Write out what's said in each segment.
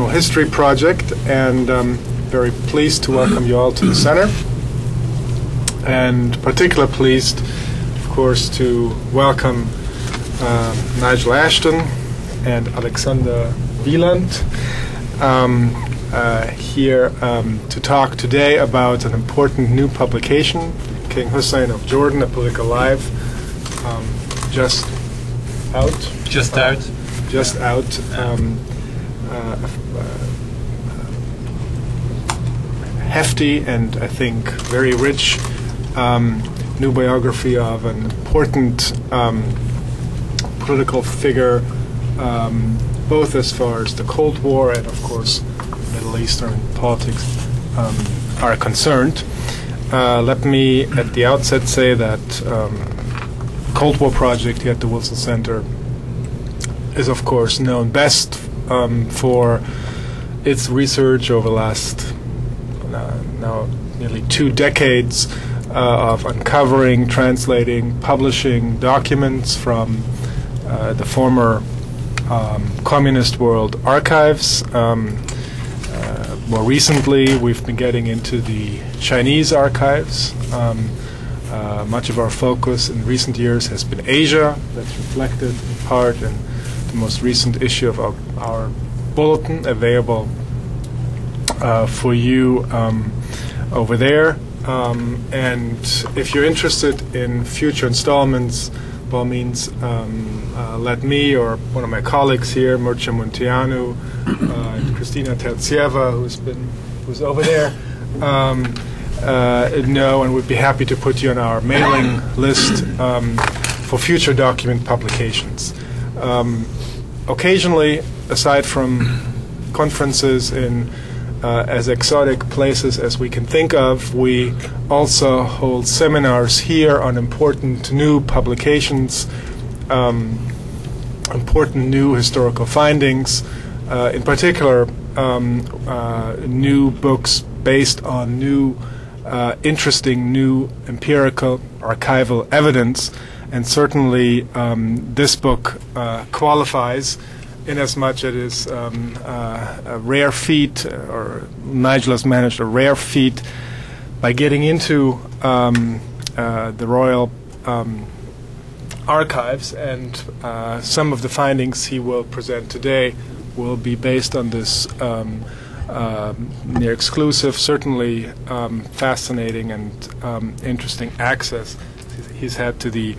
International History Project, and very pleased to welcome you all to the center. And particularly pleased, of course, to welcome Nigel Ashton and Alexander Wieland here to talk today about an important new publication, King Hussein of Jordan, A Political Life, just out. Hefty and I think very rich new biography of an important political figure, both as far as the Cold War and, of course, Middle Eastern politics are concerned. Let me at the outset say that Cold War project here at the Wilson Center is, of course, known best for its research over the last now nearly 2 decades of uncovering, translating, publishing documents from the former communist world archives. More recently, we've been getting into the Chinese archives. Much of our focus in recent years has been Asia. That's reflected in part in the most recent issue of our bulletin, available for you over there. And if you're interested in future installments, by all means, let me or one of my colleagues here, Mircea Munteanu, and Christina Terzieva, who's over there, know, and we'd be happy to put you on our mailing list for future document publications. Occasionally, aside from conferences in as exotic places as we can think of, we also hold seminars here on important new publications, important new historical findings, in particular new books based on new interesting new empirical archival evidence, and certainly this book qualifies inasmuch it is a rare feat, or Nigel has managed a rare feat by getting into the Royal Archives, and some of the findings he will present today will be based on this near exclusive, certainly fascinating and interesting access he's had to the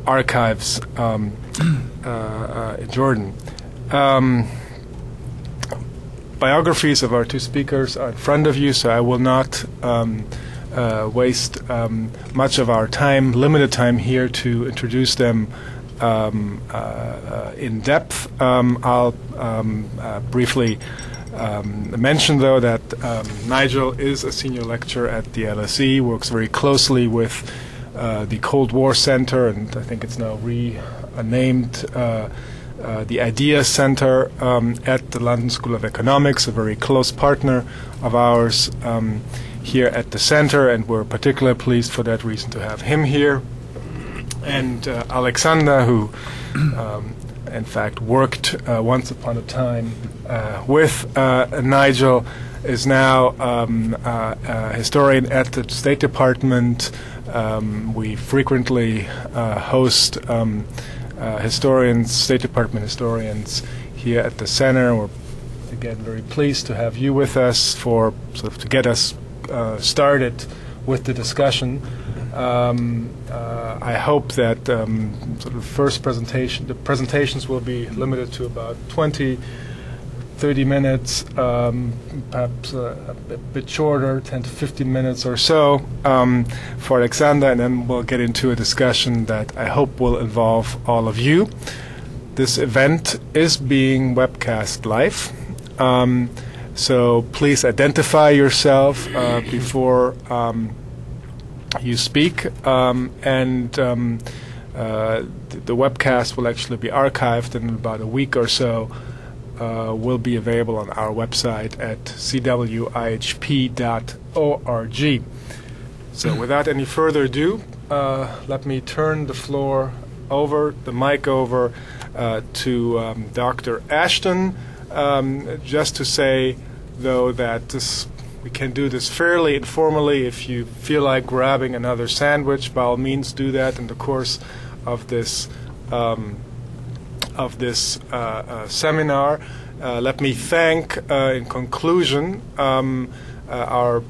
archives in Jordan. Biographies of our 2 speakers are in front of you, so I will not waste much of our time, limited time here, to introduce them in depth. I'll briefly mention, though, that Nigel is a senior lecturer at the LSE, works very closely with the Cold War Center, and I think it's now renamed the Idea Center at the London School of Economics, a very close partner of ours here at the center, and we're particularly pleased for that reason to have him here. And Alexander, who in fact worked once upon a time with Nigel, is now a historian at the State Department. We frequently host historians, State Department historians, here at the center. We're again very pleased to have you with us for to get us started with the discussion. I hope that the presentations will be limited to about 20-30 minutes, perhaps a bit shorter, 10 to 15 minutes or so for Alexander, and then we'll get into a discussion that I hope will involve all of you. This event is being webcast live, so please identify yourself before you speak, and the webcast will actually be archived in about a week or so. Will be available on our website at cwihp.org. So without any further ado, let me turn the mic over to Dr. Ashton, Just to say, though, that we can do this fairly informally. If you feel like grabbing another sandwich, by all means do that in the course of this seminar. Let me thank, in conclusion, our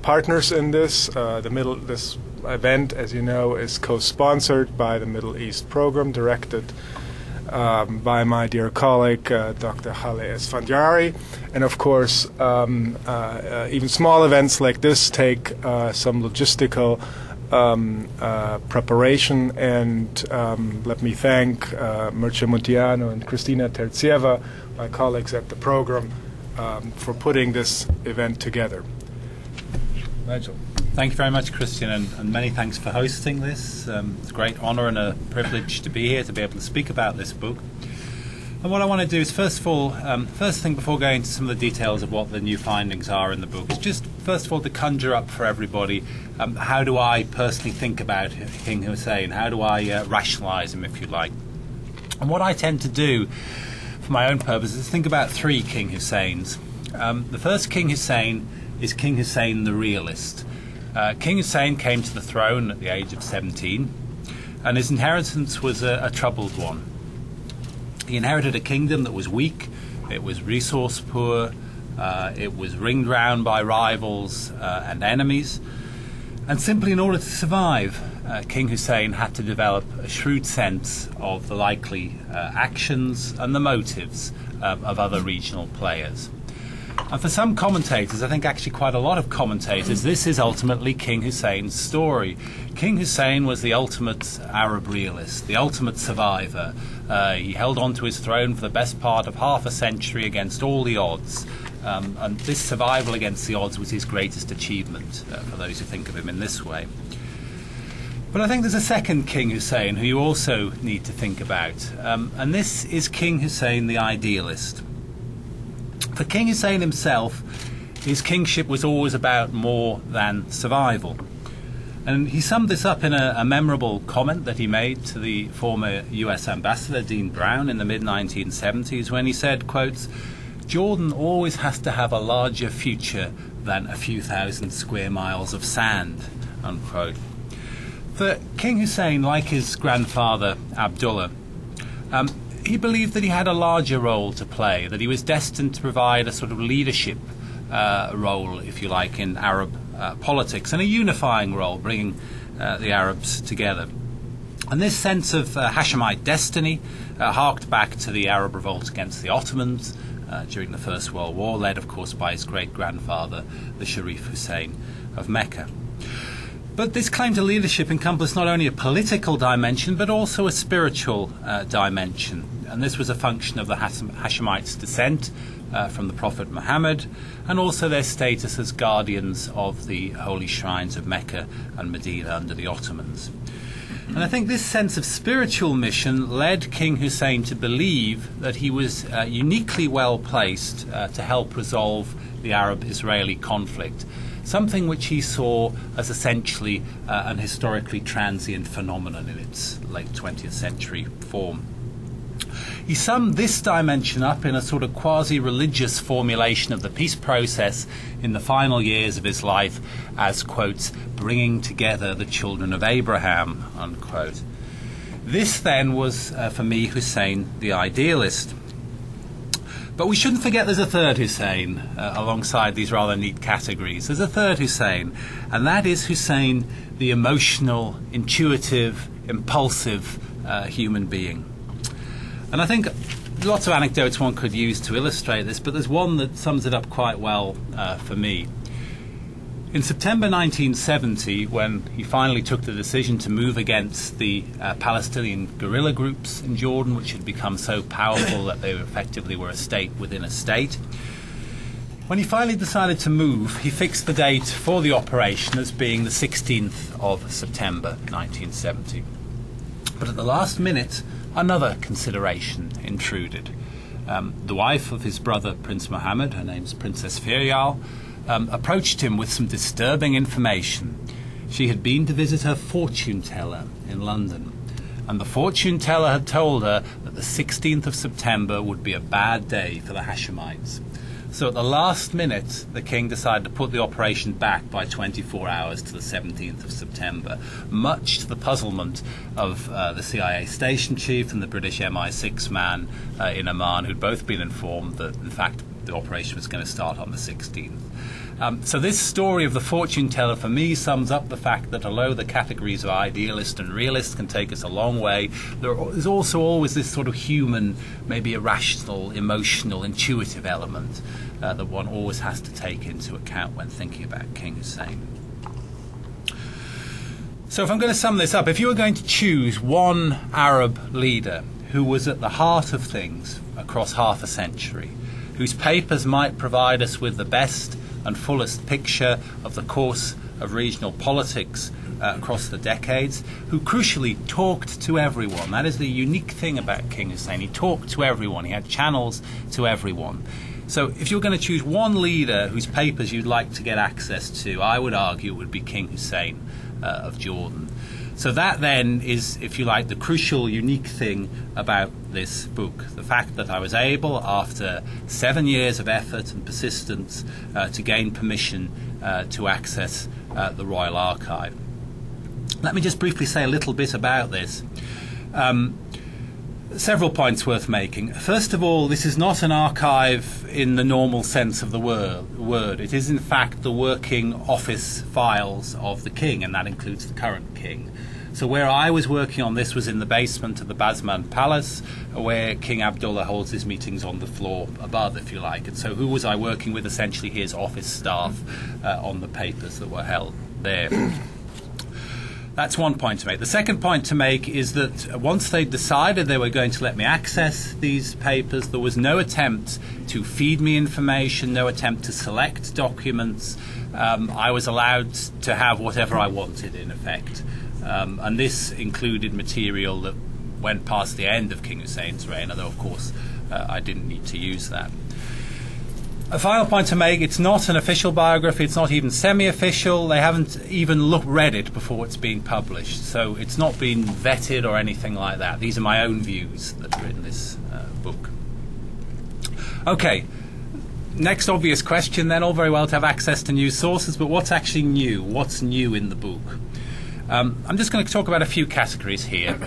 partners in this. This event, as you know, is co-sponsored by the Middle East Program, directed by my dear colleague, Dr. Haleh Esfandiari. And of course, even small events like this take some logistical preparation. And let me thank Mircea Munteanu and Cristina Terzieva, my colleagues at the program, for putting this event together. Nigel. Thank you very much, Christian, and many thanks for hosting this. It's a great honor and a privilege to be here, to be able to speak about this book. And what I want to do is, first of all, first thing before going into some of the details of what the new findings are in the book, is just, first of all, to conjure up for everybody, how do I personally think about King Hussein? How do I rationalize him, if you like? And what I tend to do, for my own purposes, is think about three King Husseins. The first King Hussein is King Hussein the realist. King Hussein came to the throne at the age of 17, and his inheritance was a troubled one. He inherited a kingdom that was weak, it was resource poor, it was ringed round by rivals and enemies, and simply in order to survive, King Hussein had to develop a shrewd sense of the likely actions and the motives of other regional players. And for some commentators, I think actually quite a lot of commentators, this is ultimately King Hussein's story. King Hussein was the ultimate Arab realist, the ultimate survivor. He held on to his throne for the best part of half a century against all the odds. And this survival against the odds was his greatest achievement, for those who think of him in this way. But I think there's a second King Hussein who you also need to think about. And this is King Hussein the idealist. For King Hussein himself, his kingship was always about more than survival. And he summed this up in a memorable comment that he made to the former US ambassador, Dean Brown, in the mid-1970s, when he said, quotes, "Jordan always has to have a larger future than a few thousand square miles of sand," unquote. For King Hussein, like his grandfather Abdullah, he believed that he had a larger role to play, that he was destined to provide a sort of leadership role, if you like, in Arab politics, and a unifying role, bringing the Arabs together. And this sense of Hashemite destiny harked back to the Arab revolt against the Ottomans during the First World War, led, of course, by his great-grandfather, the Sharif Hussein of Mecca. But this claim to leadership encompassed not only a political dimension, but also a spiritual dimension. And this was a function of the Hashemites' descent from the Prophet Muhammad, and also their status as guardians of the holy shrines of Mecca and Medina under the Ottomans. And I think this sense of spiritual mission led King Hussein to believe that he was uniquely well placed to help resolve the Arab-Israeli conflict, something which he saw as essentially an historically transient phenomenon in its late 20th century form. He summed this dimension up in a sort of quasi-religious formulation of the peace process in the final years of his life as, quote, "bringing together the children of Abraham," unquote. This then was, for me, Hussein the idealist. But we shouldn't forget there's a third Hussein alongside these rather neat categories. There's a third Hussein, and that is Hussein, the emotional, intuitive, impulsive human being. And I think lots of anecdotes one could use to illustrate this, but there's one that sums it up quite well for me. In September 1970, when he finally took the decision to move against the Palestinian guerrilla groups in Jordan, which had become so powerful that they effectively were a state within a state, when he finally decided to move, he fixed the date for the operation as being the 16th of September 1970. But at the last minute, another consideration intruded. The wife of his brother, Prince Mohammed, her name's Princess Firyal, approached him with some disturbing information. She had been to visit her fortune teller in London, and the fortune teller had told her that the 16th of September would be a bad day for the Hashemites. So at the last minute, the king decided to put the operation back by 24 hours to the 17th of September, much to the puzzlement of the CIA station chief and the British MI6 man in Amman, who'd both been informed that, in fact, the operation was going to start on the 16th. So this story of the fortune teller for me sums up the fact that although the categories of idealist and realist can take us a long way, there is also always this sort of human, maybe irrational, emotional, intuitive element that one always has to take into account when thinking about King Hussein. So if I'm going to sum this up, if you were going to choose one Arab leader who was at the heart of things across half a century, whose papers might provide us with the best and fullest picture of the course of regional politics across the decades, who crucially talked to everyone. That is the unique thing about King Hussein. He talked to everyone. He had channels to everyone. So if you were going to choose one leader whose papers you'd like to get access to, I would argue it would be King Hussein of Jordan. So that then is, if you like, the crucial, unique thing about this book. The fact that I was able, after 7 years of effort and persistence, to gain permission to access the Royal Archive. Let me just briefly say a little bit about this. Several points worth making. First of all, this is not an archive in the normal sense of the word. It is in fact the working office files of the king, and that includes the current king. So where I was working on this was in the basement of the Basman Palace, where King Abdullah holds his meetings on the floor above, if you like. And so who was I working with? Essentially his office staff on the papers that were held there. That's one point to make. The second point to make is that once they decided they were going to let me access these papers, there was no attempt to feed me information, no attempt to select documents. I was allowed to have whatever I wanted, in effect. And this included material that went past the end of King Hussein's reign, although, of course, I didn't need to use that. A final point to make, it's not an official biography, it's not even semi-official, they haven't even read it before it's being published, so it's not been vetted or anything like that. These are my own views that are in this book. Okay, next obvious question then, all very well to have access to news sources, but what's actually new? What's new in the book? I'm just going to talk about a few categories here.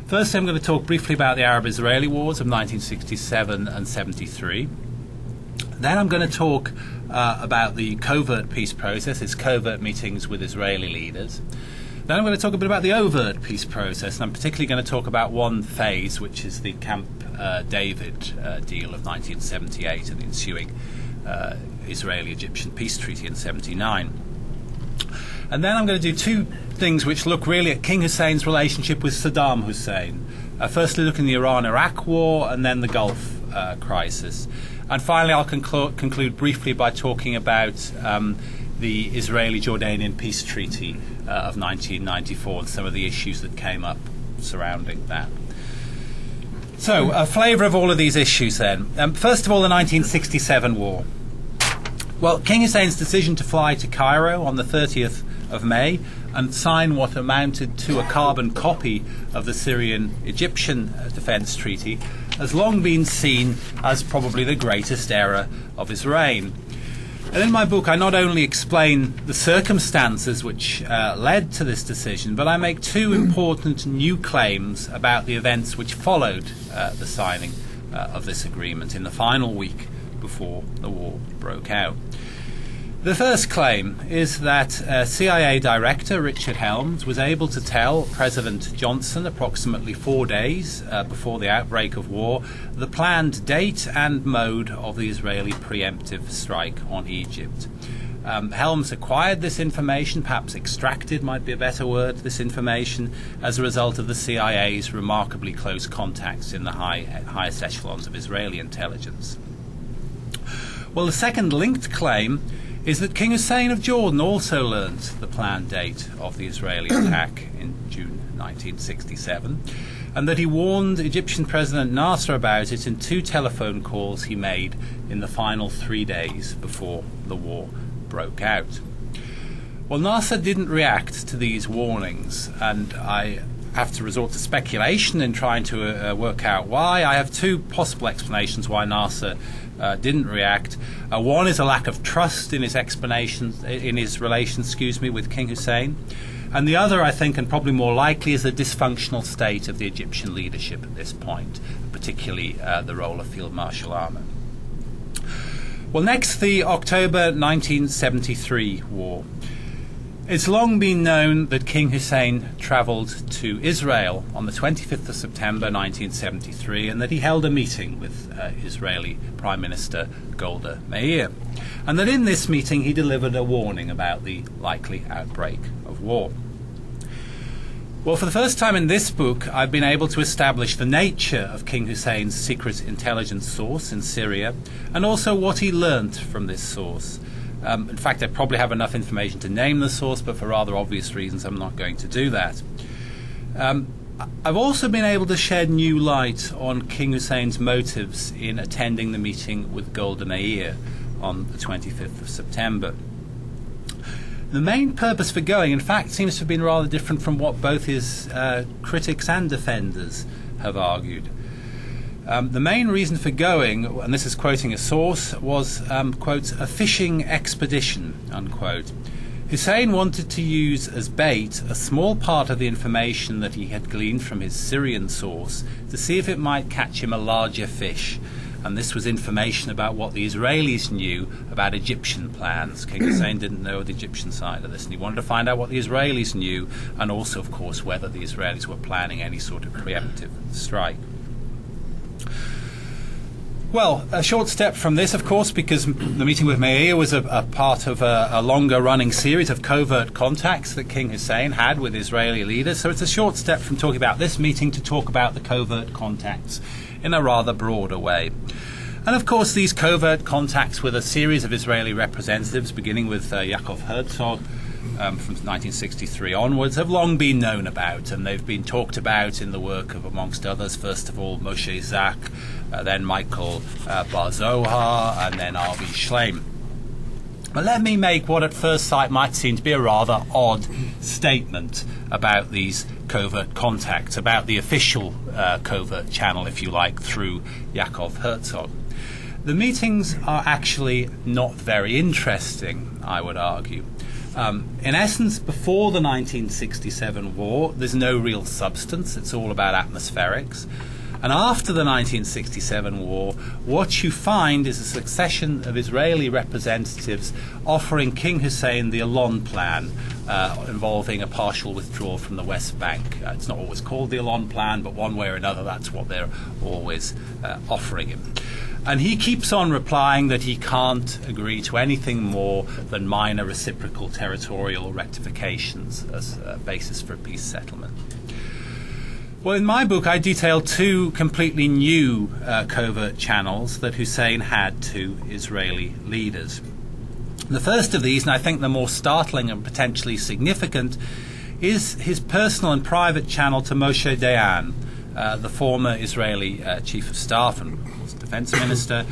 First, I'm going to talk briefly about the Arab-Israeli wars of 1967 and 73. Then I'm going to talk about the covert peace process, its covert meetings with Israeli leaders. Then I'm going to talk a bit about the overt peace process, and I'm particularly going to talk about one phase, which is the Camp David deal of 1978 and the ensuing Israeli-Egyptian peace treaty in 79. And then I'm going to do two things which look really at King Hussein's relationship with Saddam Hussein. Firstly, look in the Iran-Iraq war, and then the Gulf crisis. And finally, I'll conclude briefly by talking about the Israeli-Jordanian peace treaty of 1994 and some of the issues that came up surrounding that. So, a flavour of all of these issues then. First of all, the 1967 war. Well, King Hussein's decision to fly to Cairo on the 30th of May and sign what amounted to a carbon copy of the Syrian-Egyptian defence treaty has long been seen as probably the greatest error of his reign. And in my book I not only explain the circumstances which led to this decision, but I make two important new claims about the events which followed the signing of this agreement in the final week before the war broke out. The first claim is that CIA Director Richard Helms was able to tell President Johnson approximately 4 days before the outbreak of war the planned date and mode of the Israeli preemptive strike on Egypt. Helms acquired this information, perhaps extracted might be a better word, this information as a result of the CIA's remarkably close contacts in the highest echelons of Israeli intelligence. Well, the second linked claim is that King Hussein of Jordan also learnt the planned date of the Israeli attack in June 1967, and that he warned Egyptian President Nasser about it in 2 telephone calls he made in the final 3 days before the war broke out. Well, Nasser didn't react to these warnings, and I have to resort to speculation in trying to work out why. I have two possible explanations why Nasser didn't react. One is a lack of trust in his explanations, in his relations, with King Hussein. And the other, I think, and probably more likely, is the dysfunctional state of the Egyptian leadership at this point, particularly the role of Field Marshal Armour. Well, next, the October 1973 war. It's long been known that King Hussein travelled to Israel on the 25th of September 1973 and that he held a meeting with Israeli Prime Minister Golda Meir, and that in this meeting he delivered a warning about the likely outbreak of war. Well, for the first time in this book, I've been able to establish the nature of King Hussein's secret intelligence source in Syria and also what he learnt from this source. In fact, I probably have enough information to name the source, but for rather obvious reasons I'm not going to do that. I've also been able to shed new light on King Hussein's motives in attending the meeting with Golda Meir on the 25th of September. The main purpose for going, in fact, seems to have been rather different from what both his critics and defenders have argued. The main reason for going, and this is quoting a source, was, quote, a fishing expedition, unquote. Hussein wanted to use as bait a small part of the information that he had gleaned from his Syrian source to see if it might catch him a larger fish. And this was information about what the Israelis knew about Egyptian plans. King Hussein didn't know the Egyptian side of this, and he wanted to find out what the Israelis knew, and also, of course, whether the Israelis were planning any sort of preemptive strike. Well, a short step from this, of course, because the meeting with Meir was a part of a longer-running series of covert contacts that King Hussein had with Israeli leaders. So it's a short step from talking about this meeting to talk about the covert contacts in a rather broader way. And of course, these covert contacts with a series of Israeli representatives, beginning with Yaakov Herzog from 1963 onwards, have long been known about, and they've been talked about in the work of, amongst others, first of all, Moshe Zak, then Michael Bar Zohar, and then Avi Shleim. But let me make what at first sight might seem to be a rather odd statement about these covert contacts, about the official covert channel, if you like, through Yaakov Herzog. The meetings are actually not very interesting, I would argue. In essence, before the 1967 war, there's no real substance. It's all about atmospherics. And after the 1967 war, what you find is a succession of Israeli representatives offering King Hussein the Elon plan, involving a partial withdrawal from the West Bank. It's not always called the Elon plan, but one way or another, that's what they're always offering him. And he keeps on replying that he can't agree to anything more than minor reciprocal territorial rectifications as a basis for a peace settlement. Well, in my book, I detail two completely new covert channels that Hussein had to Israeli leaders. The first of these, and I think the more startling and potentially significant, is his personal and private channel to Moshe Dayan, the former Israeli chief of staff and defense minister.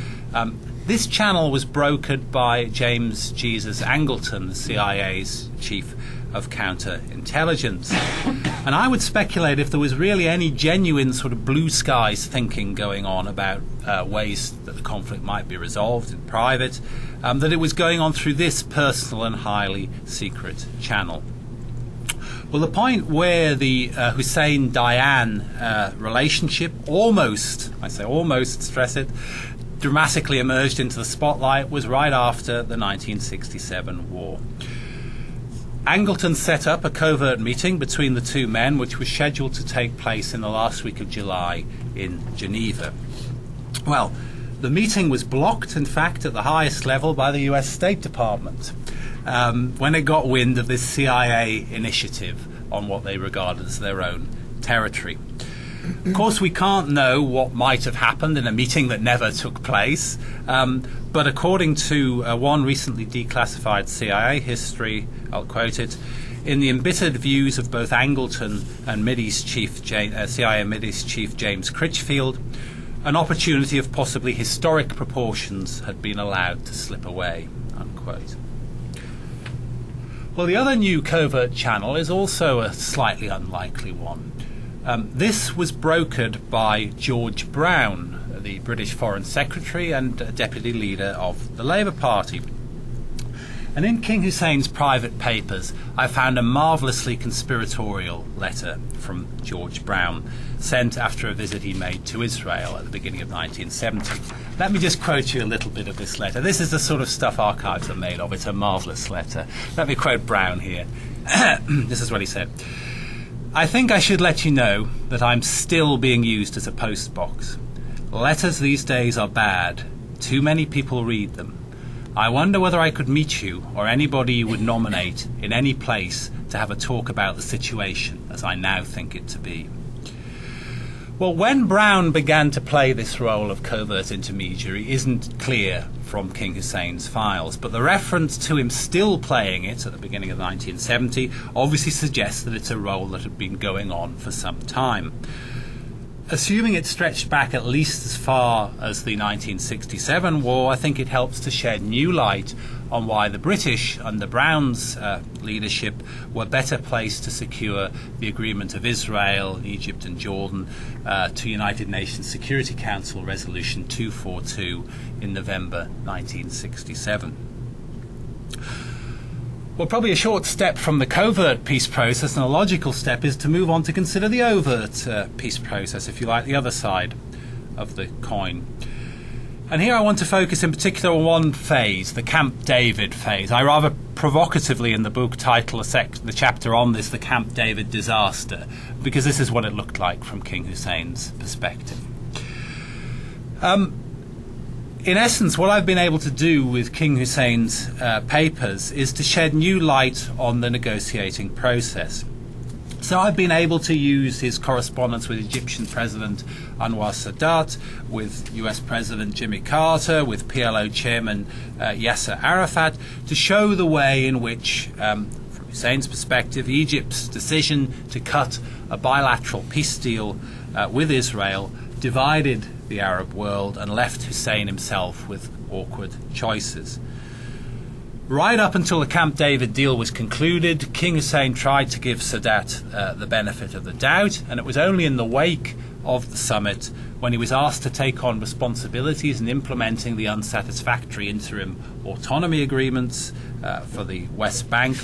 This channel was brokered by James Jesus Angleton, the CIA's chief of counterintelligence. And I would speculate, if there was really any genuine sort of blue skies thinking going on about ways that the conflict might be resolved in private, that it was going on through this personal and highly secret channel. Well, the point where the Hussein-Dayan relationship almost, I say almost, stress it, dramatically emerged into the spotlight was right after the 1967 war. Angleton set up a covert meeting between the two men, which was scheduled to take place in the last week of July in Geneva. Well, the meeting was blocked, in fact, at the highest level by the US State Department when it got wind of this CIA initiative on what they regarded as their own territory. Of course, we can't know what might have happened in a meeting that never took place, but according to one recently declassified CIA history, I'll quote it, in the embittered views of both Angleton and CIA Mideast Chief James Critchfield, an opportunity of possibly historic proportions had been allowed to slip away, unquote. Well, the other new covert channel is also a slightly unlikely one. This was brokered by George Brown, the British Foreign Secretary and Deputy Leader of the Labour Party. And in King Hussein's private papers, I found a marvellously conspiratorial letter from George Brown, sent after a visit he made to Israel at the beginning of 1970. Let me just quote you a little bit of this letter. This is the sort of stuff archives are made of. It's a marvellous letter. Let me quote Brown here. This is what he said. "I think I should let you know that I'm still being used as a post box. Letters these days are bad. Too many people read them. I wonder whether I could meet you or anybody you would nominate in any place to have a talk about the situation as I now think it to be." Well, when Brown began to play this role of covert intermediary isn't clear from King Hussein's files, but the reference to him still playing it at the beginning of 1970 obviously suggests that it's a role that had been going on for some time. Assuming it stretched back at least as far as the 1967 war, I think it helps to shed new light on why the British, under Brown's leadership, were better placed to secure the agreement of Israel, Egypt and Jordan to United Nations Security Council Resolution 242 in November 1967. Well, probably a short step from the covert peace process, and a logical step is to move on to consider the overt peace process, if you like, the other side of the coin. And here I want to focus in particular on one phase, the Camp David phase. I rather provocatively in the book title the chapter on this, the Camp David disaster, because this is what it looked like from King Hussein's perspective. In essence, what I've been able to do with King Hussein's papers is to shed new light on the negotiating process. So I've been able to use his correspondence with Egyptian President Anwar Sadat, with US President Jimmy Carter, with PLO Chairman Yasser Arafat, to show the way in which, from Hussein's perspective, Egypt's decision to cut a bilateral peace deal with Israel divided the Arab world and left Hussein himself with awkward choices. Right up until the Camp David deal was concluded, King Hussein tried to give Sadat the benefit of the doubt, and it was only in the wake of the summit, when he was asked to take on responsibilities in implementing the unsatisfactory interim autonomy agreements for the West Bank,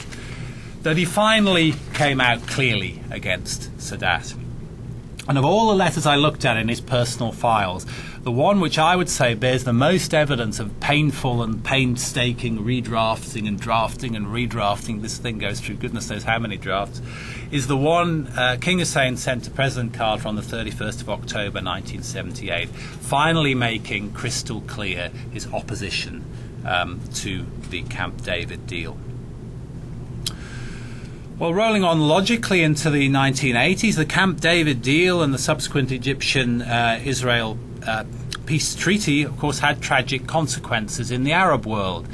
that he finally came out clearly against Sadat. And of all the letters I looked at in his personal files, the one which I would say bears the most evidence of painful and painstaking redrafting and drafting and redrafting, this thing goes through goodness knows how many drafts, is the one King Hussein sent to President Carter on the 31st of October 1978, finally making crystal clear his opposition to the Camp David deal. Well, rolling on logically into the 1980s, the Camp David deal and the subsequent Egyptian-Israel peace treaty, of course, had tragic consequences in the Arab world.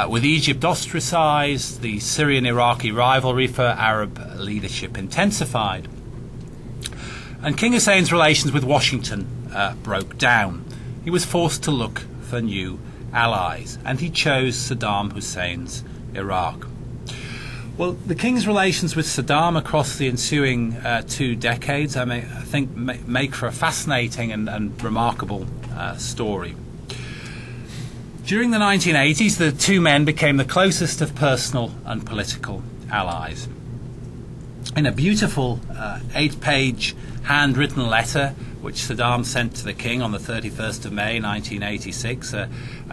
With Egypt ostracized, the Syrian-Iraqi rivalry for Arab leadership intensified. And King Hussein's relations with Washington broke down. He was forced to look for new allies, and he chose Saddam Hussein's Iraq. Well, the king's relations with Saddam across the ensuing 2 decades, I think, make for a fascinating and remarkable story. During the 1980s, the two men became the closest of personal and political allies. In a beautiful 8-page handwritten letter, which Saddam sent to the king on the 31st of May 1986, I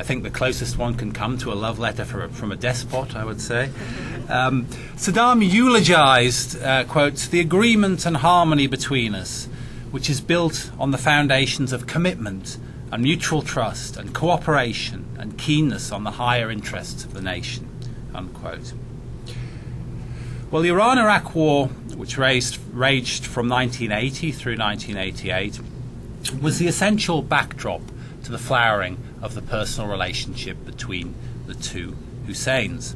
think the closest one can come to a love letter from a despot, I would say. Saddam eulogized, quote, "the agreement and harmony between us, which is built on the foundations of commitment and mutual trust and cooperation and keenness on the higher interests of the nation," unquote. Well, the Iran-Iraq war, which raged from 1980 through 1988, was the essential backdrop to the flowering of the personal relationship between the two Husseins.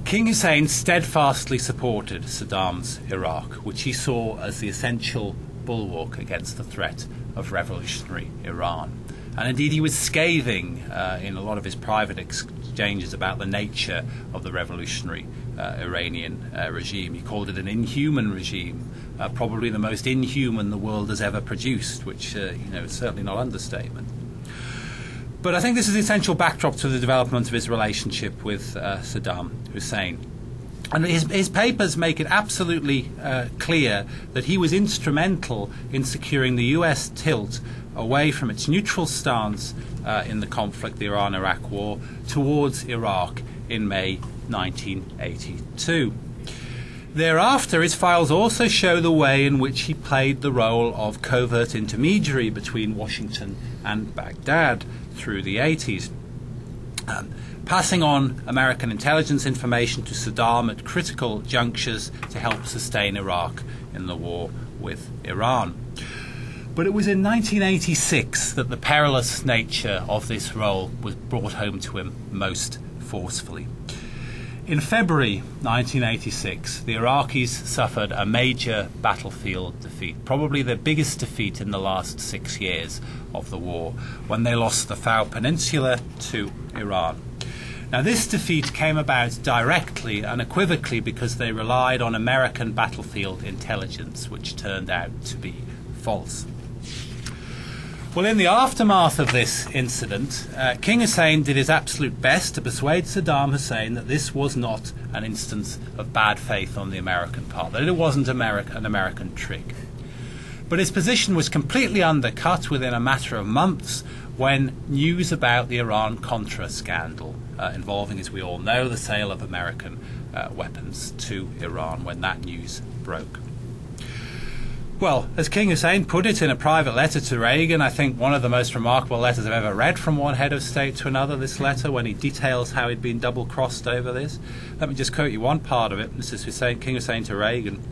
King Hussein steadfastly supported Saddam's Iraq, which he saw as the essential bulwark against the threat of revolutionary Iran. And indeed he was scathing in a lot of his private exchanges about the nature of the revolutionary Iranian regime. He called it an inhuman regime, probably the most inhuman the world has ever produced, which is certainly not understatement. But I think this is the essential backdrop to the development of his relationship with Saddam Hussein. And his papers make it absolutely clear that he was instrumental in securing the US tilt away from its neutral stance in the conflict, the Iran-Iraq war, towards Iraq in May 1982. Thereafter, his files also show the way in which he played the role of covert intermediary between Washington and Baghdad through the 80s, passing on American intelligence information to Saddam at critical junctures to help sustain Iraq in the war with Iran. But it was in 1986 that the perilous nature of this role was brought home to him most forcefully. In February 1986, the Iraqis suffered a major battlefield defeat, probably the biggest defeat in the last 6 years of the war, when they lost the Fao Peninsula to Iran. Now, this defeat came about directly and unequivocally because they relied on American battlefield intelligence, which turned out to be false. Well, in the aftermath of this incident, King Hussein did his absolute best to persuade Saddam Hussein that this was not an instance of bad faith on the American part, that it wasn't an American trick. But his position was completely undercut within a matter of months when news about the Iran-Contra scandal, involving, as we all know, the sale of American weapons to Iran, when that news broke. Well, as King Hussein put it in a private letter to Reagan, I think one of the most remarkable letters I've ever read from one head of state to another, this letter, when he details how he'd been double-crossed over this. Let me just quote you one part of it. This is King Hussein to Reagan.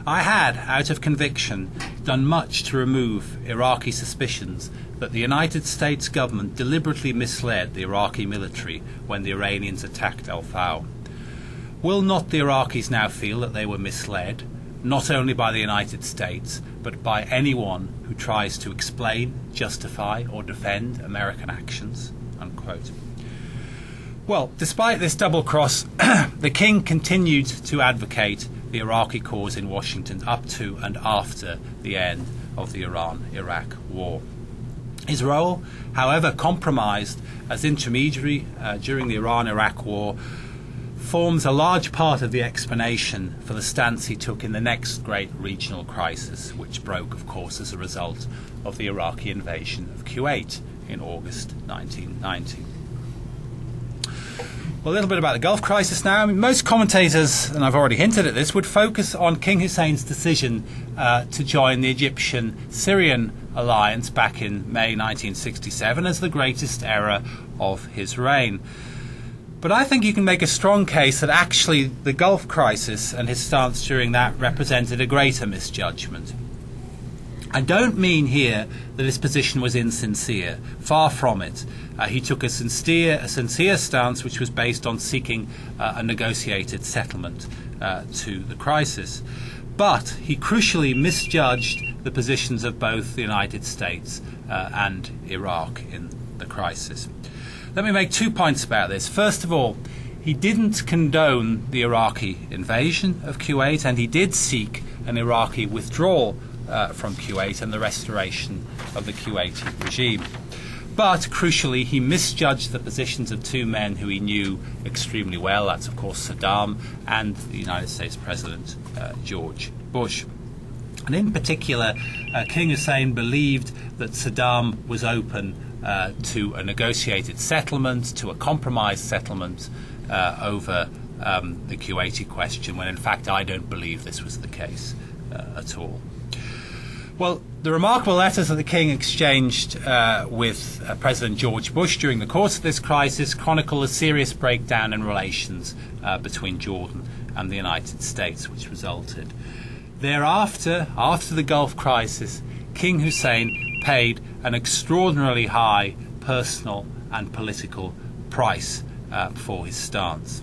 "I had, out of conviction, done much to remove Iraqi suspicions that the United States government deliberately misled the Iraqi military when the Iranians attacked Al-Fao. Will not the Iraqis now feel that they were misled, not only by the United States, but by anyone who tries to explain, justify, or defend American actions?" Unquote. Well, despite this double cross, the king continued to advocate the Iraqi cause in Washington up to and after the end of the Iran-Iraq war. His role, however compromised as intermediary during the Iran-Iraq war, forms a large part of the explanation for the stance he took in the next great regional crisis, which broke, of course, as a result of the Iraqi invasion of Kuwait in August 1990. Well, a little bit about the Gulf crisis now. I mean, most commentators, and I've already hinted at this, would focus on King Hussein's decision to join the Egyptian-Syrian alliance back in May 1967 as the greatest error of his reign. But I think you can make a strong case that actually the Gulf crisis and his stance during that represented a greater misjudgment. I don't mean here that his position was insincere. Far from it. He took a sincere stance which was based on seeking a negotiated settlement to the crisis. But he crucially misjudged the positions of both the United States and Iraq in the crisis. Let me make 2 points about this. First of all, he didn't condone the Iraqi invasion of Kuwait, and he did seek an Iraqi withdrawal from Kuwait and the restoration of the Kuwaiti regime. But, crucially, he misjudged the positions of two men who he knew extremely well. That's, of course, Saddam and the United States President George Bush. And in particular, King Hussein believed that Saddam was open to a negotiated settlement, to a compromise settlement over the Kuwaiti question, when in fact I don't believe this was the case at all. Well, the remarkable letters that the king exchanged with President George Bush during the course of this crisis chronicle a serious breakdown in relations between Jordan and the United States, which resulted. Thereafter, after the Gulf crisis, King Hussein paid an extraordinarily high personal and political price for his stance.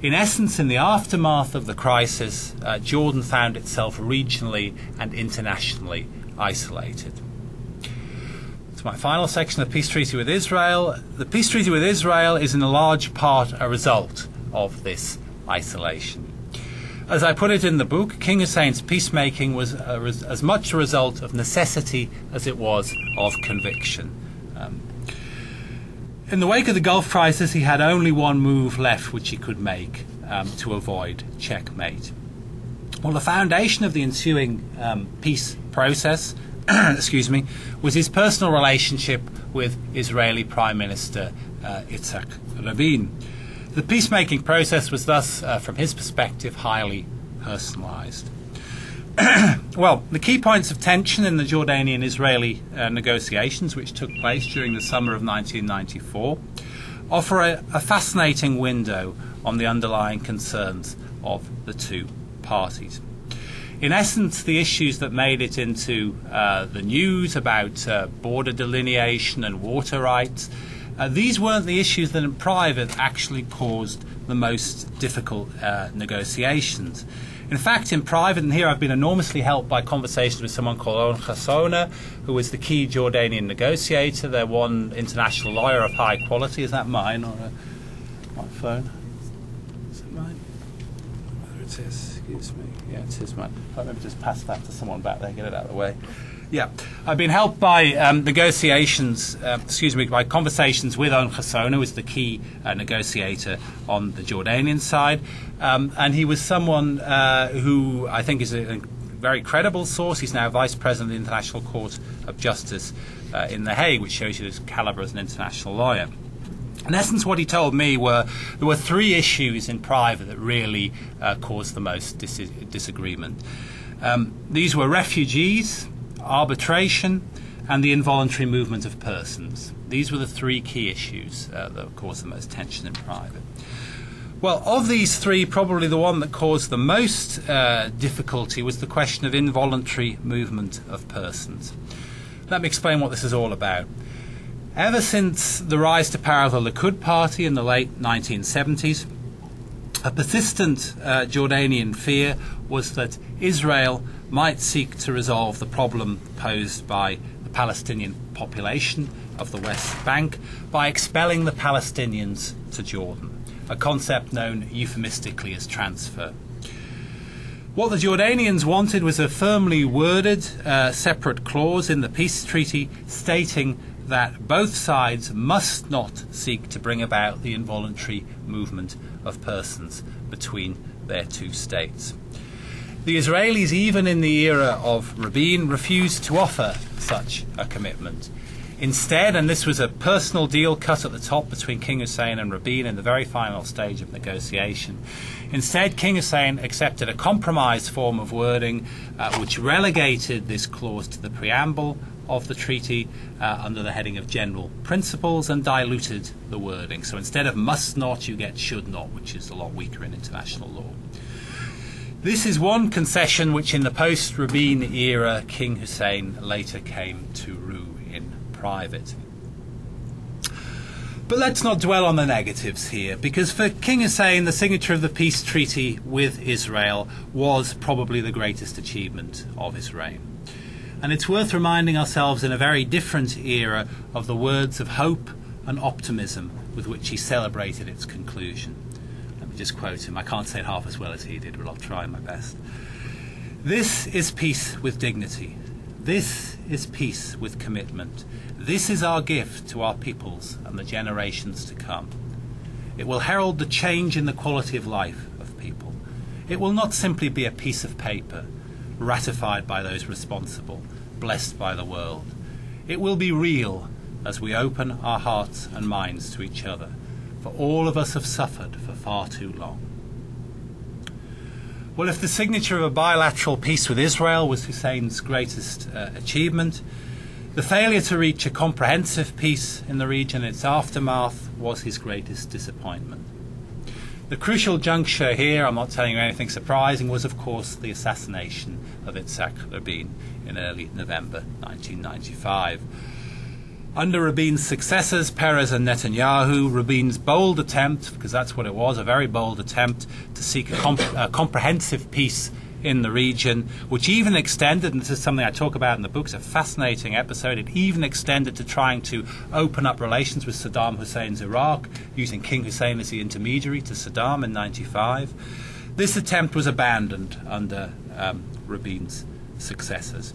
In essence, in the aftermath of the crisis, Jordan found itself regionally and internationally isolated. To my final section, the peace treaty with Israel. The peace treaty with Israel is in a large part a result of this isolation. As I put it in the book, King Hussein's peacemaking was as much a result of necessity as it was of conviction. In the wake of the Gulf crisis, he had only one move left which he could make to avoid checkmate. Well, the foundation of the ensuing peace process excuse me, was his personal relationship with Israeli Prime Minister Yitzhak Rabin. The peacemaking process was thus, from his perspective, highly personalised. Well, the key points of tension in the Jordanian-Israeli negotiations, which took place during the summer of 1994, offer a fascinating window on the underlying concerns of the two parties. In essence, the issues that made it into the news about border delineation and water rights, these weren't the issues that in private actually caused the most difficult negotiations. In fact, in private, and here I've been enormously helped by conversations with someone called Owen Khassona, who was the key Jordanian negotiator. They're one international lawyer of high quality. Is that mine or my phone? Is it mine? Whether it is, excuse me. Yeah, it is mine. I'll maybe just pass that to someone back there, get it out of the way. Yeah, I've been helped by by conversations with Owen Khassona, who is the key negotiator on the Jordanian side, and he was someone who I think is a very credible source. He's now Vice President of the International Court of Justice in The Hague, which shows you his calibre as an international lawyer. In essence, what he told me there were three issues in private that really caused the most disagreement. These were refugees, arbitration, and the involuntary movement of persons. These were the three key issues that caused the most tension in private. Well, of these three, probably the one that caused the most difficulty was the question of involuntary movement of persons. Let me explain what this is all about. Ever since the rise to power of the Likud party in the late 1970s, a persistent Jordanian fear was that Israel might seek to resolve the problem posed by the Palestinian population of the West Bank by expelling the Palestinians to Jordan, a concept known euphemistically as transfer. What the Jordanians wanted was a firmly worded separate clause in the peace treaty stating that both sides must not seek to bring about the involuntary movement of persons between their two states. The Israelis, even in the era of Rabin, refused to offer such a commitment. Instead, and this was a personal deal cut at the top between King Hussein and Rabin in the very final stage of negotiation, instead King Hussein accepted a compromise form of wording which relegated this clause to the preamble of the treaty under the heading of general principles and diluted the wording. So instead of must not, you get should not, which is a lot weaker in international law. This is one concession which in the post-Rabin era King Hussein later came to rue in private. But let's not dwell on the negatives here, because for King Hussein the signature of the peace treaty with Israel was probably the greatest achievement of his reign. And it's worth reminding ourselves in a very different era of the words of hope and optimism with which he celebrated its conclusion. Let me just quote him. I can't say it half as well as he did, but I'll try my best. This is peace with dignity. This is peace with commitment. This is our gift to our peoples and the generations to come. It will herald the change in the quality of life of people. It will not simply be a piece of paper, ratified by those responsible, blessed by the world. It will be real as we open our hearts and minds to each other, for all of us have suffered for far too long. Well, if the signature of a bilateral peace with Israel was Hussein's greatest achievement, the failure to reach a comprehensive peace in the region and its aftermath was his greatest disappointment. The crucial juncture here, I'm not telling you anything surprising, was of course the assassination of Yitzhak Rabin in early November 1995. Under Rabin's successors, Peres and Netanyahu, Rabin's bold attempt, because that's what it was, a very bold attempt to seek a comprehensive peace in the region, which even extended, and this is something I talk about in the book, it's a fascinating episode, it even extended to trying to open up relations with Saddam Hussein's Iraq, using King Hussein as the intermediary to Saddam in 1995. This attempt was abandoned under Rabin's successors.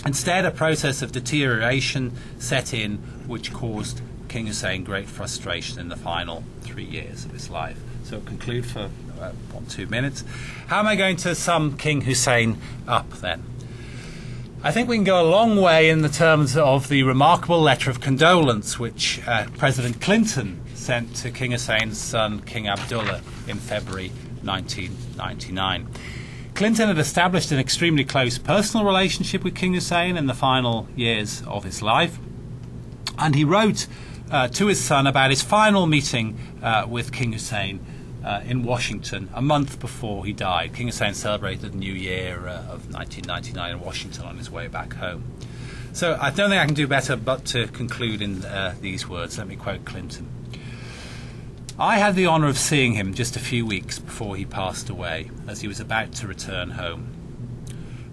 Instead, a process of deterioration set in, which caused King Hussein great frustration in the final 3 years of his life. So I'll conclude for 2 minutes. How am I going to sum King Hussein up then? I think we can go a long way in the terms of the remarkable letter of condolence which President Clinton sent to King Hussein's son, King Abdullah, in February 1999. Clinton had established an extremely close personal relationship with King Hussein in the final years of his life, and he wrote to his son about his final meeting with King Hussein in Washington a month before he died. King Hussein celebrated the New Year of 1999 in Washington on his way back home. So I don't think I can do better but to conclude in these words. Let me quote Clinton. I had the honour of seeing him just a few weeks before he passed away, as he was about to return home.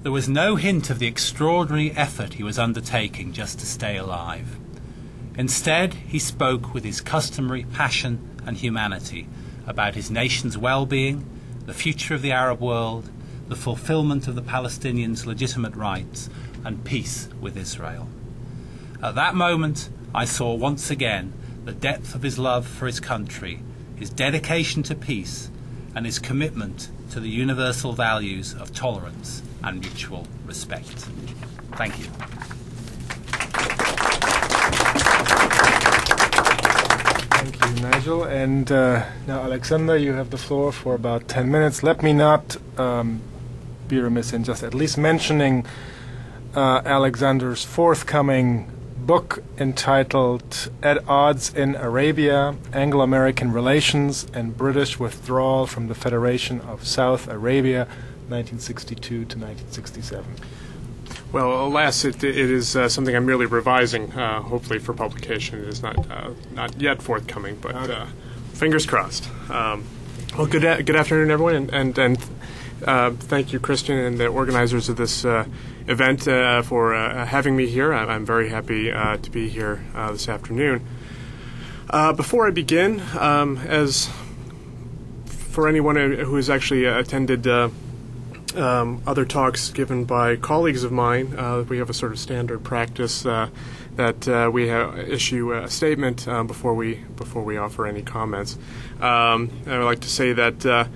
There was no hint of the extraordinary effort he was undertaking just to stay alive. Instead, he spoke with his customary passion and humanity about his nation's well-being, the future of the Arab world, the fulfilment of the Palestinians' legitimate rights, and peace with Israel. At that moment, I saw once again the depth of his love for his country, his dedication to peace, and his commitment to the universal values of tolerance and mutual respect. Thank you. Thank you, Nigel. And now, Alexander, you have the floor for about 10 minutes. Let me not be remiss in just at least mentioning Alexander's forthcoming book entitled At Odds in Arabia, Anglo-American Relations and British Withdrawal from the Federation of South Arabia, 1962 to 1967. Well, alas, it is something I'm merely revising, hopefully for publication. It is not yet forthcoming, but fingers crossed. Well, good afternoon, everyone, and thank you, Christian, and the organizers of this event for having me here. I'm very happy to be here this afternoon. Before I begin, as for anyone who has actually attended other talks given by colleagues of mine, we have a sort of standard practice that we issue a statement before we offer any comments. I would like to say that the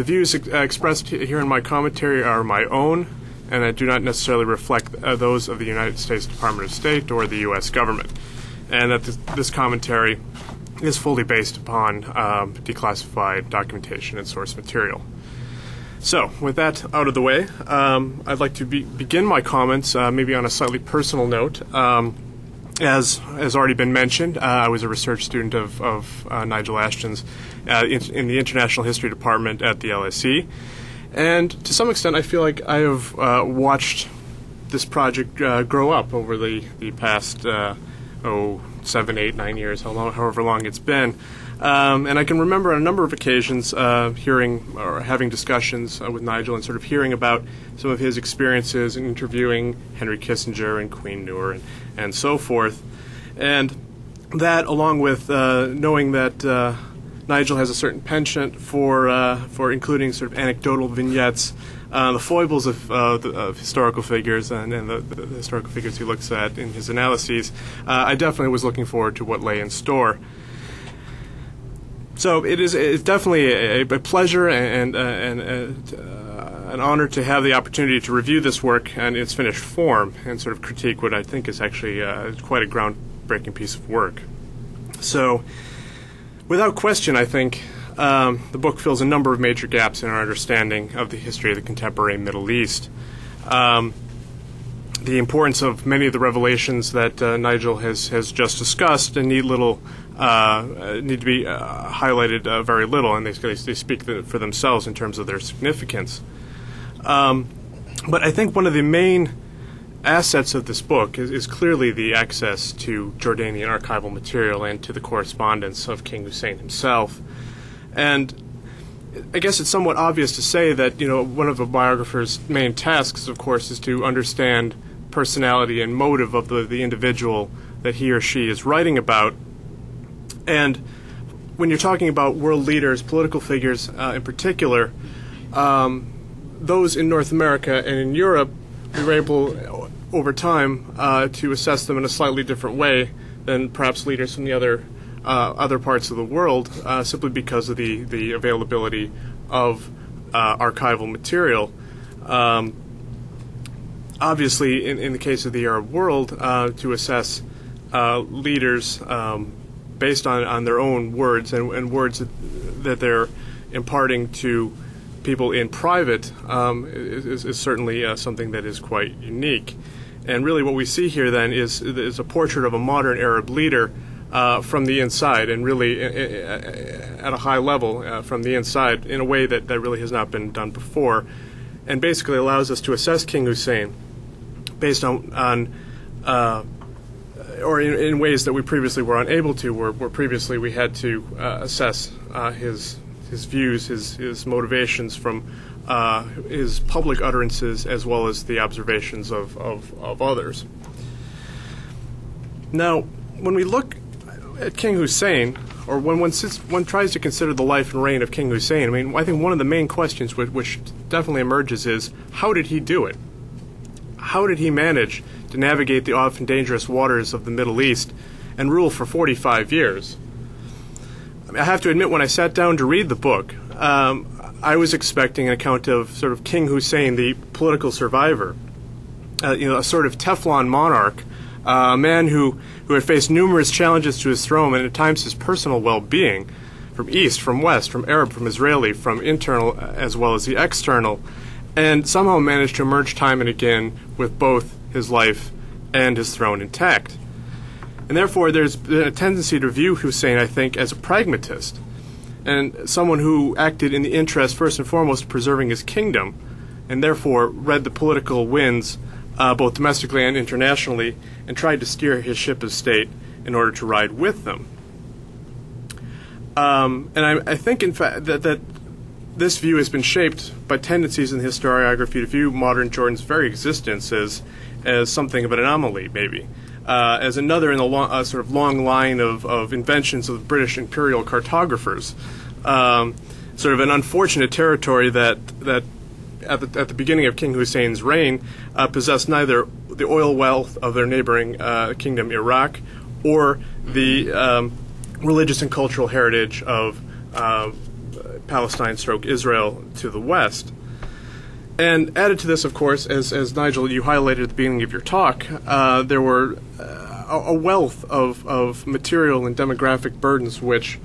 views expressed here in my commentary are my own, and that do not necessarily reflect those of the United States Department of State or the U.S. government, and that this commentary is fully based upon declassified documentation and source material. So, with that out of the way, I'd like to begin my comments maybe on a slightly personal note. As has already been mentioned, I was a research student of Nigel Ashton's in the International History Department at the LSE. And to some extent, I feel like I have watched this project grow up over the past 7, 8, 9 years, however long it's been. And I can remember on a number of occasions hearing or having discussions with Nigel and sort of hearing about some of his experiences in interviewing Henry Kissinger and Queen Noor and so forth. And that, along with knowing that Nigel has a certain penchant for including sort of anecdotal vignettes, the foibles of historical figures and the historical figures he looks at in his analyses, I definitely was looking forward to what lay in store. So it's definitely a pleasure and an honor to have the opportunity to review this work in its finished form and sort of critique what I think is actually quite a groundbreaking piece of work. So, without question, I think the book fills a number of major gaps in our understanding of the history of the contemporary Middle East. The importance of many of the revelations that Nigel has just discussed and need to be highlighted very little, and they speak for themselves in terms of their significance. But I think one of the main assets of this book is clearly the access to Jordanian archival material and to the correspondence of King Hussein himself. And I guess it's somewhat obvious to say that, one of a biographer's main tasks, of course, is to understand personality and motive of the individual that he or she is writing about. And when you're talking about world leaders, political figures in particular, those in North America and in Europe, we were able, over time, to assess them in a slightly different way than perhaps leaders from the other parts of the world, simply because of the availability of archival material. Obviously, in the case of the Arab world, to assess leaders based on their own words and words that they're imparting to people in private is certainly something that is quite unique. And really what we see here then is a portrait of a modern Arab leader from the inside, and really at a high level from the inside, in a way that really has not been done before, and basically allows us to assess King Hussein based on or in ways that we previously were unable to, where previously we had to assess his views, his motivations from his public utterances as well as the observations of others. Now, when we look at King Hussein, or when one tries to consider the life and reign of King Hussein, I mean, I think one of the main questions which definitely emerges is, how did he do it? How did he manage to navigate the often dangerous waters of the Middle East and rule for 45 years? I mean, I have to admit, when I sat down to read the book, I was expecting an account of sort of King Hussein, the political survivor, a sort of Teflon monarch, a man who had faced numerous challenges to his throne and at times his personal well-being, from East, from West, from Arab, from Israeli, from internal as well as the external, and somehow managed to emerge time and again with both his life and his throne intact. And therefore, there's a tendency to view Hussein, I think, as a pragmatist, and someone who acted in the interest, first and foremost, of preserving his kingdom, and therefore read the political winds, both domestically and internationally, and tried to steer his ship of state in order to ride with them. And I think, in fact, that this view has been shaped by tendencies in historiography to view modern Jordan's very existence as something of an anomaly, maybe, as another in the sort of long line of inventions of British imperial cartographers, sort of an unfortunate territory that at the beginning of King Hussein's reign possessed neither the oil wealth of their neighboring kingdom Iraq or the religious and cultural heritage of Palestine/Israel to the west. And added to this, of course, as Nigel, you highlighted at the beginning of your talk, there were a wealth of material and demographic burdens which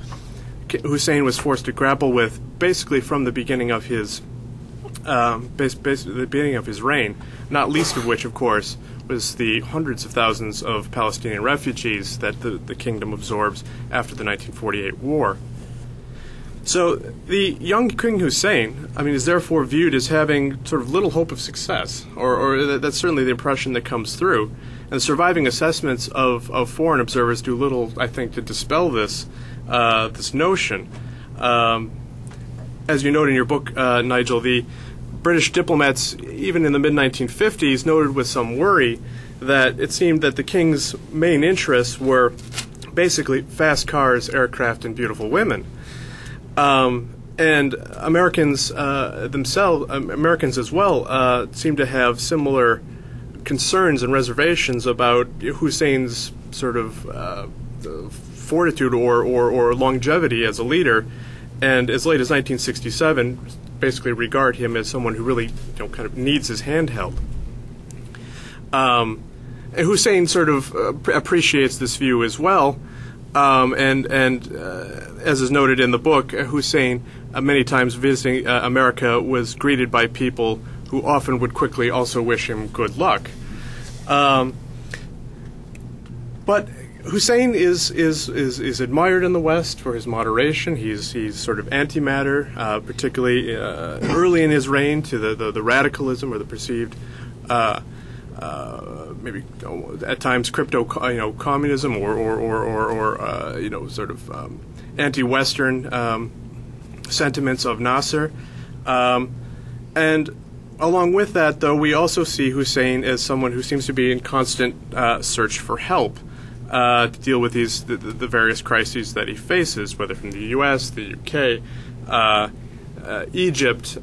Hussein was forced to grapple with basically from the beginning of his the beginning of his reign, not least of which, of course, was the hundreds of thousands of Palestinian refugees that the kingdom absorbs after the 1948 war. So the young King Hussein, I mean, is therefore viewed as having sort of little hope of success, or that's certainly the impression that comes through. And the surviving assessments of foreign observers do little, I think, to dispel this notion. As you note in your book, Nigel, the British diplomats, even in the mid-1950s, noted with some worry that it seemed that the king's main interests were basically fast cars, aircraft, and beautiful women. And Americans Americans as well, seem to have similar concerns and reservations about Hussein's sort of fortitude or longevity as a leader, and as late as 1967, basically regard him as someone who really kind of needs his hand held. And Hussein sort of appreciates this view as well. And as is noted in the book, Hussein, many times visiting America, was greeted by people who often would quickly also wish him good luck. But Hussein is admired in the West for his moderation. He's sort of antimatter, particularly early in his reign, to the radicalism or the perceived maybe at times crypto communism or sort of anti-Western sentiments of Nasser. And along with that, though, we also see Hussein as someone who seems to be in constant search for help to deal with the various crises that he faces, whether from the U.S., the U.K., Egypt,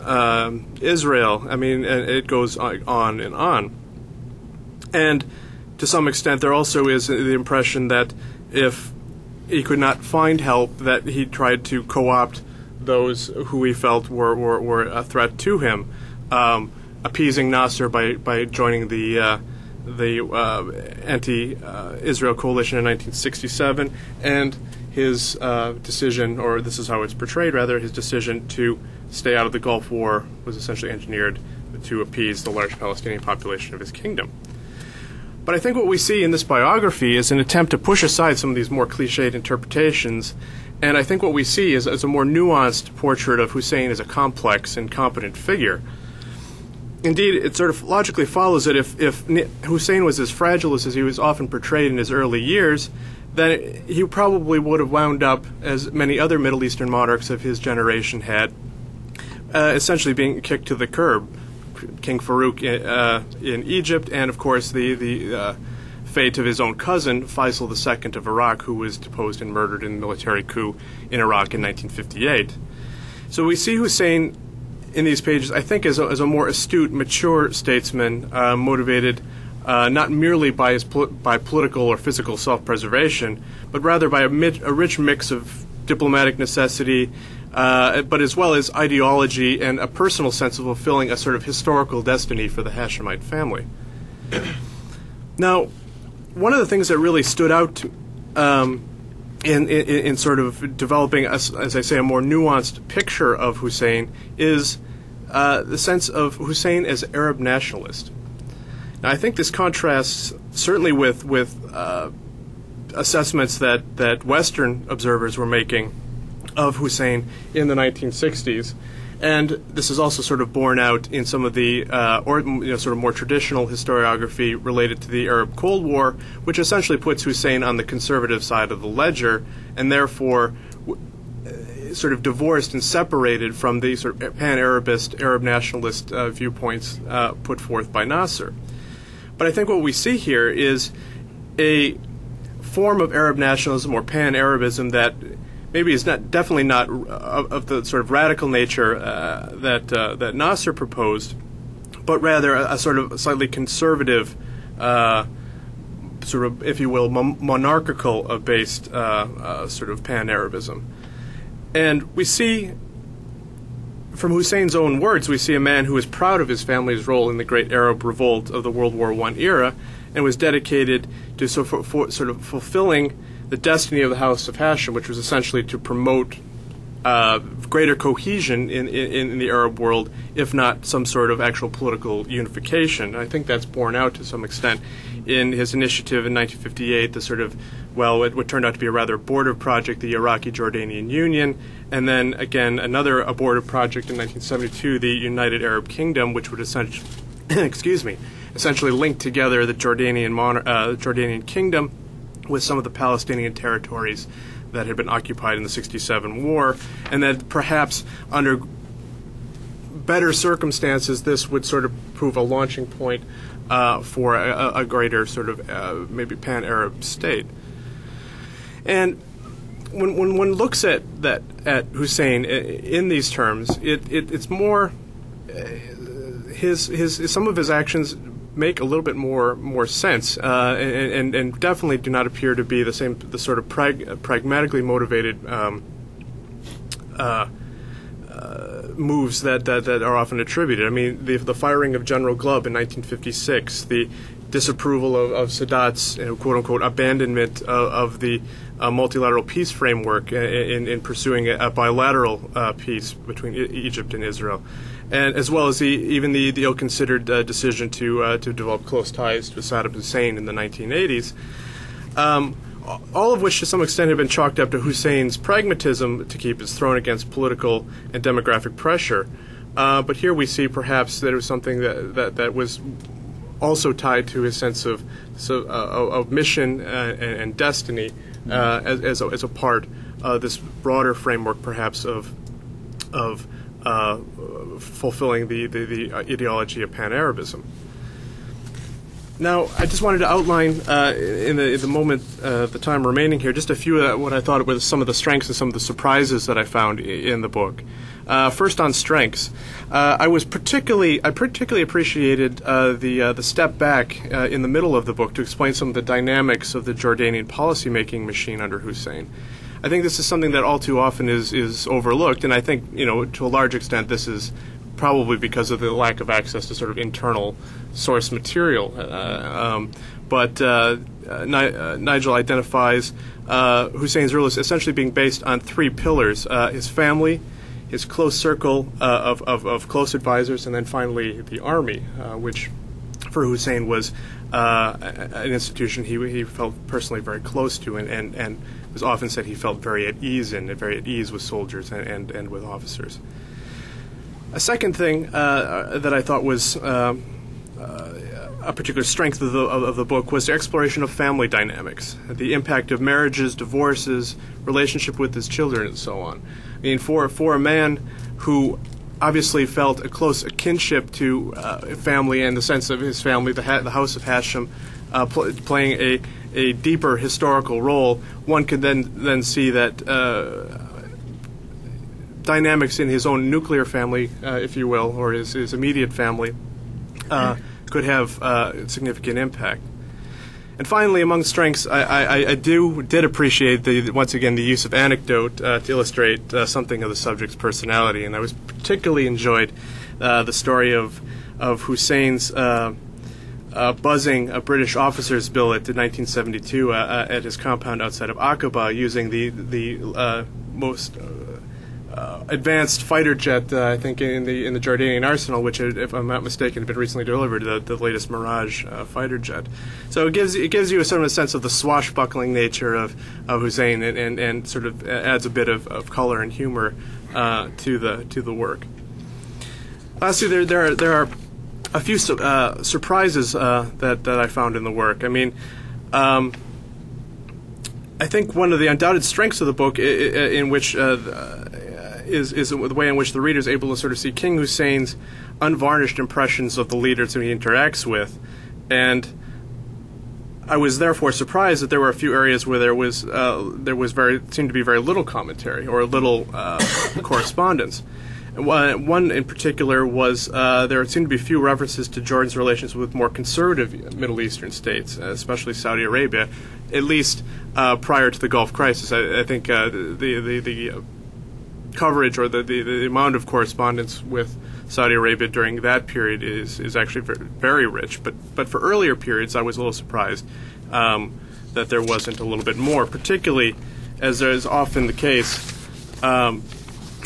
Israel. I mean, and it goes on and on. And to some extent, there also is the impression that if he could not find help, that he tried to co-opt those who he felt were a threat to him, appeasing Nasser by joining the anti-Israel coalition in 1967, and his decision, or this is how it's portrayed rather, his decision to stay out of the Gulf War was essentially engineered to appease the large Palestinian population of his kingdom. But I think what we see in this biography is an attempt to push aside some of these more cliched interpretations, and I think what we see is a more nuanced portrait of Hussein as a complex and competent figure. Indeed, it sort of logically follows that if Hussein was as fragile as he was often portrayed in his early years, then he probably would have wound up, as many other Middle Eastern monarchs of his generation had, essentially being kicked to the curb. King Farouk in Egypt, and of course the fate of his own cousin, Faisal II of Iraq, who was deposed and murdered in a military coup in Iraq in 1958. So we see Hussein in these pages, I think, as a more astute, mature statesman, motivated not merely by political or physical self-preservation, but rather by a rich mix of diplomatic necessity, but as well as ideology and a personal sense of fulfilling a sort of historical destiny for the Hashemite family. Now, one of the things that really stood out in sort of developing, as I say, a more nuanced picture of Hussein is the sense of Hussein as Arab nationalist. Now, I think this contrasts certainly with assessments that Western observers were making of Hussein in the 1960s, and this is also sort of borne out in some of the sort of more traditional historiography related to the Arab Cold War, which essentially puts Hussein on the conservative side of the ledger, and therefore sort of divorced and separated from the sort of pan-Arabist, Arab nationalist viewpoints put forth by Nasser. But I think what we see here is a form of Arab nationalism or pan-Arabism that maybe is definitely not of the sort of radical nature that Nasser proposed, but rather a sort of slightly conservative, sort of, if you will, monarchical based sort of pan-Arabism. And we see, from Hussein's own words, we see a man who is proud of his family's role in the great Arab revolt of the World War I era, and was dedicated to sort of fulfilling the destiny of the House of Hashem, which was essentially to promote greater cohesion in the Arab world, if not some sort of actual political unification. And I think that's borne out to some extent in his initiative in 1958, the sort of, well, what turned out to be a rather abortive project, the Iraqi-Jordanian Union, and then again another abortive project in 1972, the United Arab Kingdom, which would essentially, essentially link together the Jordanian Kingdom with some of the Palestinian territories that had been occupied in the '67 war, and that perhaps under better circumstances this would sort of prove a launching point for a greater sort of maybe pan-Arab state. And when one looks at Hussein in these terms, it's more some of his actions make a little bit more sense, and definitely do not appear to be the sort of pragmatically motivated moves that are often attributed. I mean, the firing of General Glub in 1956, the disapproval of Sadat's quote-unquote abandonment of the multilateral peace framework in pursuing a bilateral peace between Egypt and Israel, and as well as even the ill-considered decision to develop close ties with Saddam Hussein in the 1980s, all of which to some extent have been chalked up to Hussein's pragmatism to keep his throne against political and demographic pressure. But here we see perhaps that it was something that was also tied to his sense of mission and destiny as a part of this broader framework, perhaps of fulfilling the ideology of pan-Arabism. Now, I just wanted to outline in the time remaining here, just a few of what I thought were some of the strengths and some of the surprises that I found in the book. First, on strengths, I particularly appreciated the step back in the middle of the book to explain some of the dynamics of the Jordanian policymaking machine under Hussein. I think this is something that all too often is overlooked, and I think, to a large extent, this is probably because of the lack of access to sort of internal source material. But Nigel identifies Hussein's rule as essentially being based on three pillars: his family, his close circle of close advisors, and then finally the army, which for Hussein was an institution he felt personally very close to, and was often said he felt very at ease with soldiers and with officers. A second thing that I thought was a particular strength of the book was the exploration of family dynamics, the impact of marriages, divorces, relationship with his children, and so on. I mean, for a man who obviously felt a close kinship to family and the sense of his family, the House of Hashem, playing a deeper historical role, one could then see that dynamics in his own nuclear family, if you will, or his immediate family, could have significant impact. And finally, among strengths, I did appreciate once again the use of anecdote to illustrate something of the subject's personality, and I was particularly enjoyed the story of Hussein's buzzing a British officer's billet in 1972 at his compound outside of Aqaba, using the most advanced fighter jet, I think, in the Jordanian arsenal, which, if I'm not mistaken, had been recently delivered, the latest Mirage fighter jet. So it gives you a sort of a sense of the swashbuckling nature of Hussein, and sort of adds a bit of color and humor to the work. Lastly, there are a few surprises that I found in the work. I mean, I think one of the undoubted strengths of the book, in which is the way in which the reader is able to sort of see King Hussein's unvarnished impressions of the leaders who he interacts with, and I was therefore surprised that there were a few areas where there seemed to be very little commentary or little correspondence. And one in particular was there seemed to be few references to Jordan's relations with more conservative Middle Eastern states, especially Saudi Arabia, at least prior to the Gulf crisis. I think the coverage or the amount of correspondence with Saudi Arabia during that period is actually very, very rich. But for earlier periods, I was a little surprised that there wasn't a little bit more, particularly as is often the case.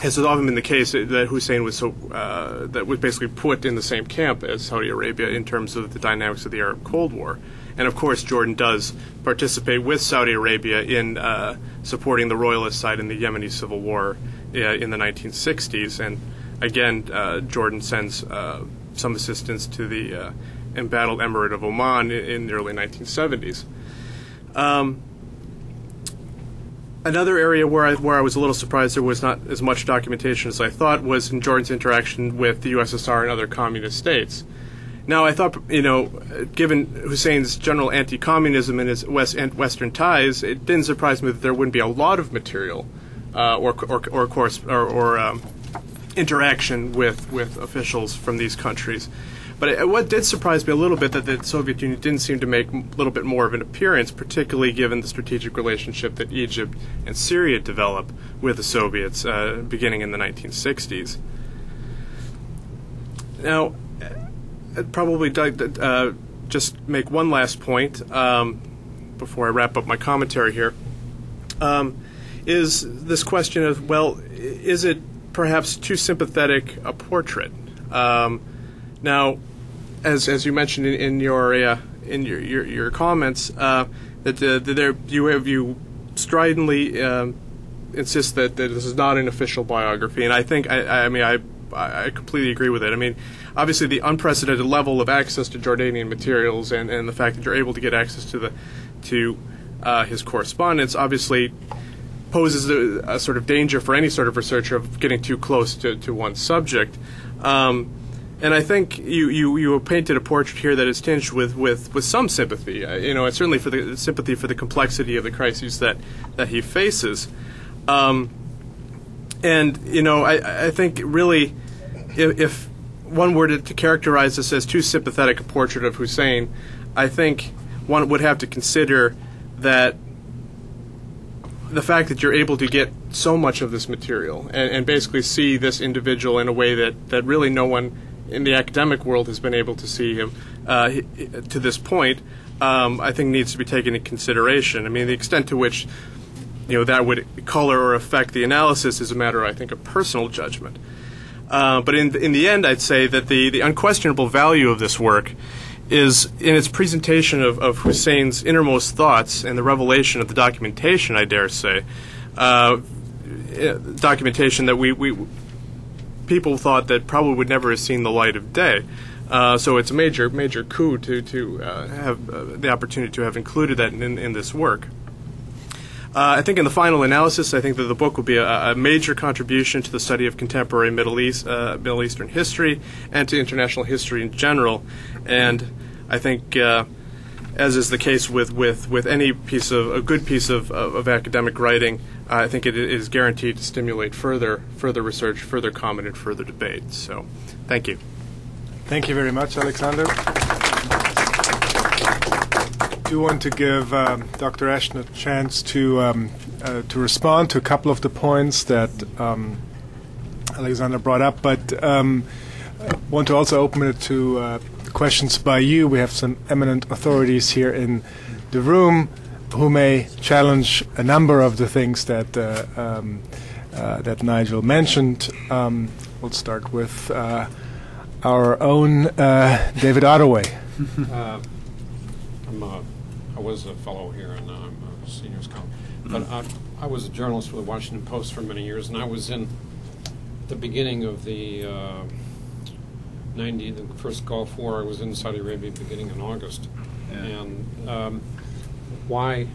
As has often been the case, that Hussein was that was basically put in the same camp as Saudi Arabia in terms of the dynamics of the Arab Cold War. And of course, Jordan does participate with Saudi Arabia in supporting the royalist side in the Yemeni civil war in the 1960s. And again, Jordan sends some assistance to the embattled Emirate of Oman in the early 1970s. Another area where I was a little surprised there was not as much documentation as I thought was in Jordan's interaction with the USSR and other communist states. Now, I thought, given Hussein's general anti-communism and his Western ties, it didn't surprise me that there wouldn't be a lot of material or interaction with officials from these countries. But what did surprise me a little bit that the Soviet Union didn't seem to make a little bit more of an appearance, particularly given the strategic relationship that Egypt and Syria developed with the Soviets beginning in the 1960s. Now, I'd probably just make one last point before I wrap up my commentary here, is this question of, well, is it perhaps too sympathetic a portrait? Now, as you mentioned in your comments, that you stridently insist that this is not an official biography, and I think I completely agree with it. I mean, obviously the unprecedented level of access to Jordanian materials and the fact that you're able to get access to his correspondence obviously poses a sort of danger for any sort of researcher of getting too close to one subject. And I think you painted a portrait here that is tinged with some sympathy. It's certainly for the sympathy for the complexity of the crises that he faces. I think really, if one were to characterize this as too sympathetic a portrait of Hussein, I think one would have to consider that the fact that you're able to get so much of this material and basically see this individual in a way that really no one in the academic world has been able to see him to this point, I think needs to be taken into consideration. I mean, the extent to which that would color or affect the analysis is a matter, I think, of personal judgment. But in the end, I'd say that the unquestionable value of this work is in its presentation of Hussein's innermost thoughts and the revelation of the documentation, I dare say, documentation that people thought that probably would never have seen the light of day. So it's a major coup to have the opportunity to have included that in this work. I think in the final analysis, I think that the book will be a major contribution to the study of contemporary Middle Eastern history and to international history in general. And I think, as is the case with any a good piece of academic writing, I think it is guaranteed to stimulate further research, further comment, and further debate. So, thank you. Thank you very much, Alexander. I do want to give Dr. Ashton a chance to respond to a couple of the points that Alexander brought up, but want to also open it to questions by you. We have some eminent authorities here in the room who may challenge a number of the things that that Nigel mentioned. We'll start with our own David Ottaway. I was a fellow here, and I'm a senior scholar. But I was a journalist for the Washington Post for many years, and I was in the beginning of the the first Gulf War. I was in Saudi Arabia beginning in August. Yeah. And why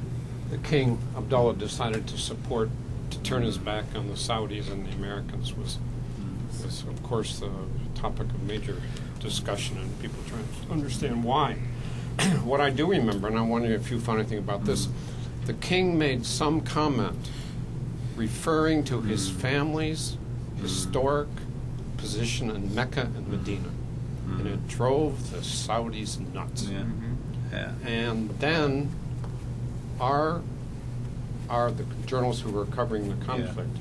the King Abdullah decided to turn his back on the Saudis and the Americans was of course, the topic of major discussion and people trying to understand why. What I do remember, and I'm wondering if you found anything about this, the king made some comment referring to his family's historic position in Mecca and Medina, and it drove the Saudis nuts. Yeah. Yeah. And then the journalists who were covering the conflict,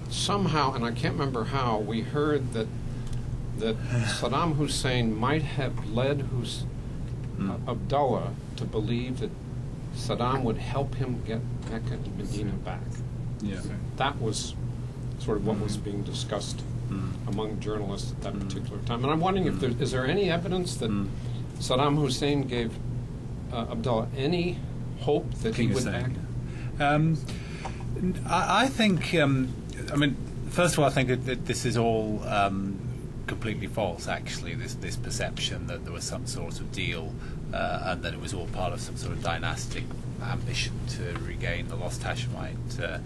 somehow, and I can't remember how, we heard that Saddam Hussein might have led Abdullah to believe that Saddam would help him get Mecca and Medina back. Yeah. That was sort of what was being discussed among journalists at that particular time. And I'm wondering if is there any evidence that Saddam Hussein gave Abdullah any hope that he would act? I think, I mean, first of all, I think that this is all completely false, actually, this perception that there was some sort of deal and that it was all part of some sort of dynastic ambition to regain the lost Hashemite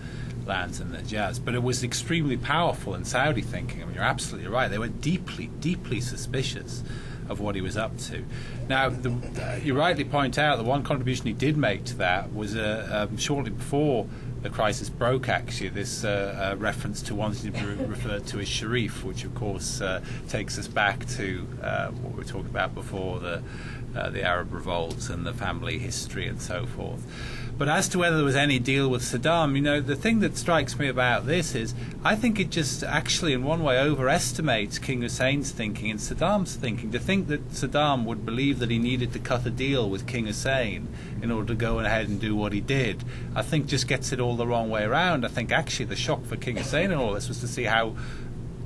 lands and the Hijaz. But it was extremely powerful in Saudi thinking. I mean, you're absolutely right. They were deeply, deeply suspicious of what he was up to. Now, you rightly point out that one contribution he did make to that was shortly before the crisis broke, actually, this reference to wanting to be referred to as Sharif, which of course takes us back to what we were talking about before, the Arab revolts and the family history and so forth. But as to whether there was any deal with Saddam, the thing that strikes me about this is I think it just actually in one way overestimates King Hussein's thinking and Saddam's thinking. To think that Saddam would believe that he needed to cut a deal with King Hussein in order to go ahead and do what he did, I think just gets it all the wrong way around. I think actually the shock for King Hussein and all this was to see how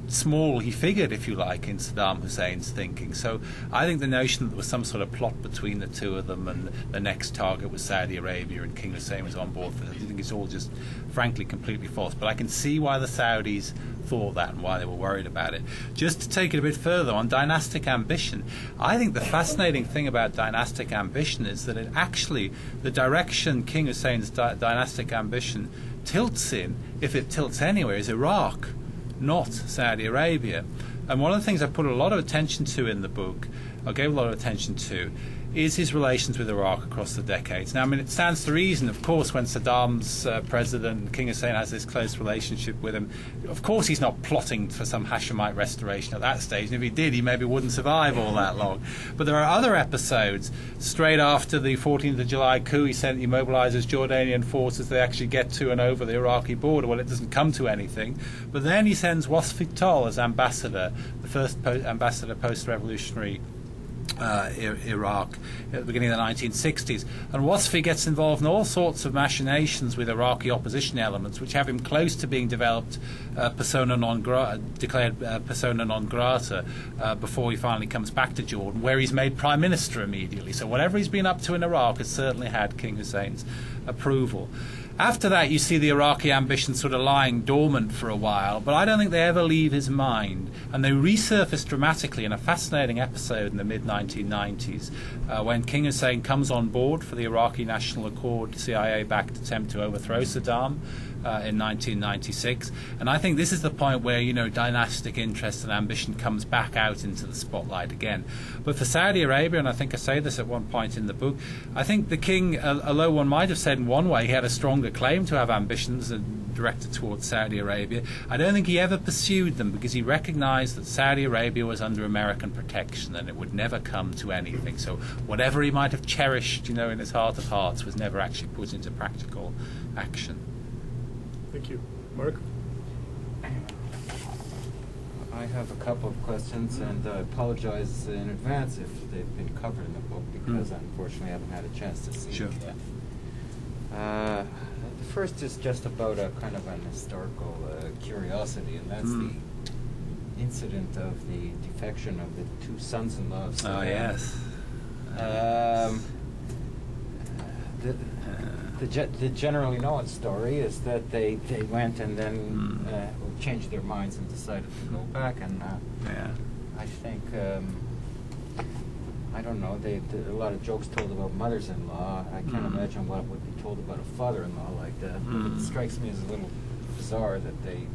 small he figured, if you like, in Saddam Hussein's thinking. So I think the notion that there was some sort of plot between the two of them and the next target was Saudi Arabia and King Hussein was on board for it, I think it's all just frankly completely false. But I can see why the Saudis thought that and why they were worried about it. Just to take it a bit further on dynastic ambition, I think the fascinating thing about dynastic ambition is that it actually, the direction King Hussein's dynastic ambition tilts in, if it tilts anywhere, is Iraq, not Saudi Arabia. And one of the things I put a lot of attention to in the book, or gave a lot of attention to, is his relations with Iraq across the decades. Now, I mean, it stands to reason, of course, when Saddam's president, King Hussein, has this close relationship with him, of course he's not plotting for some Hashemite restoration at that stage. And if he did, he maybe wouldn't survive all that long. But there are other episodes. Straight after the 14th of July coup, he mobilizes Jordanian forces. They actually get to and over the Iraqi border. Well, it doesn't come to anything. But then he sends Wasfi Tol as ambassador, the first ambassador post-revolutionary Iraq at the beginning of the 1960s, and Wasfi gets involved in all sorts of machinations with Iraqi opposition elements, which have him close to being developed declared persona non grata before he finally comes back to Jordan, where he's made prime minister immediately. So whatever he's been up to in Iraq has certainly had King Hussein's approval. After that, you see the Iraqi ambition sort of lying dormant for a while, but I don't think they ever leave his mind. And they resurface dramatically in a fascinating episode in the mid-1990s when King Hussein comes on board for the Iraqi National Accord CIA-backed attempt to overthrow Saddam in 1996. And I think this is the point where, dynastic interest and ambition comes back out into the spotlight again. But for Saudi Arabia, and I think I say this at one point in the book, I think the king, although one might have said in one way he had a stronger claim to have ambitions directed towards Saudi Arabia, I don't think he ever pursued them because he recognized that Saudi Arabia was under American protection and it would never come to anything. So whatever he might have cherished, in his heart of hearts was never actually put into practical action. Thank you. Mark? I have a couple of questions, and I apologize in advance if they've been covered in the book, because unfortunately I haven't had a chance to see them yet. The first is just about a kind of an historical curiosity, and that's the incident of the defection of the two sons-in-law of Saddam. Oh, yes. The generally known story is that they went and then changed their minds and decided to go back. And I think, I don't know, a lot of jokes told about mothers-in-law. I can't imagine what would be told about a father-in-law like that. But it strikes me as a little bizarre that they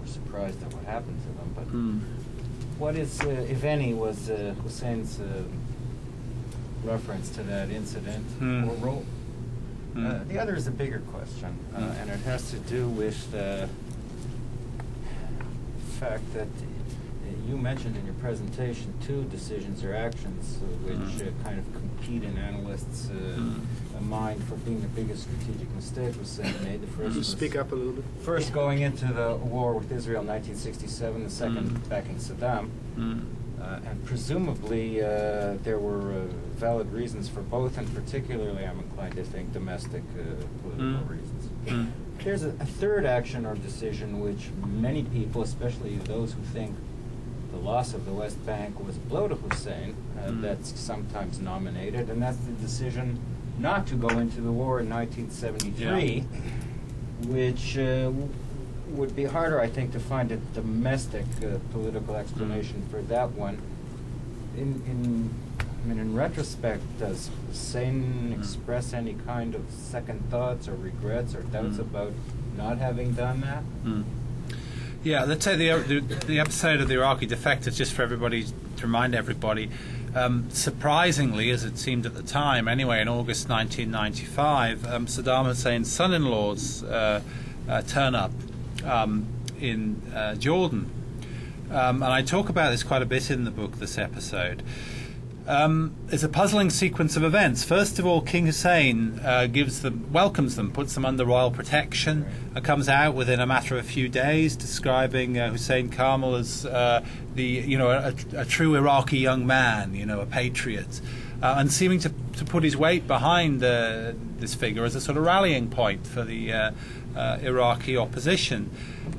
were surprised at what happened to them. But what is, if any, was Hussein's reference to that incident or role? The other is a bigger question, and it has to do with the fact that you mentioned in your presentation two decisions or actions which kind of compete in analysts' mind for being the biggest strategic mistake Hussein made. The first was speak up a little bit. First, going into the war with Israel in 1967, the second backing Saddam. And presumably there were valid reasons for both, and particularly I'm inclined to think domestic political reasons. There's a third action or decision which many people, especially those who think the loss of the West Bank was a blow to Hussein, that's sometimes nominated, and that's the decision not to go into the war in 1973, which would be harder, I think, to find a domestic political explanation for that one. In retrospect, does Hussein express any kind of second thoughts or regrets or doubts about not having done that? Yeah, let's say the episode of the Iraqi defectors, just for everybody, to remind everybody, surprisingly, as it seemed at the time, anyway, in August 1995, Saddam Hussein's son-in-laws turn up in Jordan. And I talk about this quite a bit in the book, this episode. It's a puzzling sequence of events. First of all, King Hussein welcomes them, puts them under royal protection, comes out within a matter of a few days, describing Hussein Kamel as a true Iraqi young man, a patriot, and seeming to put his weight behind this figure as a sort of rallying point for the Iraqi opposition.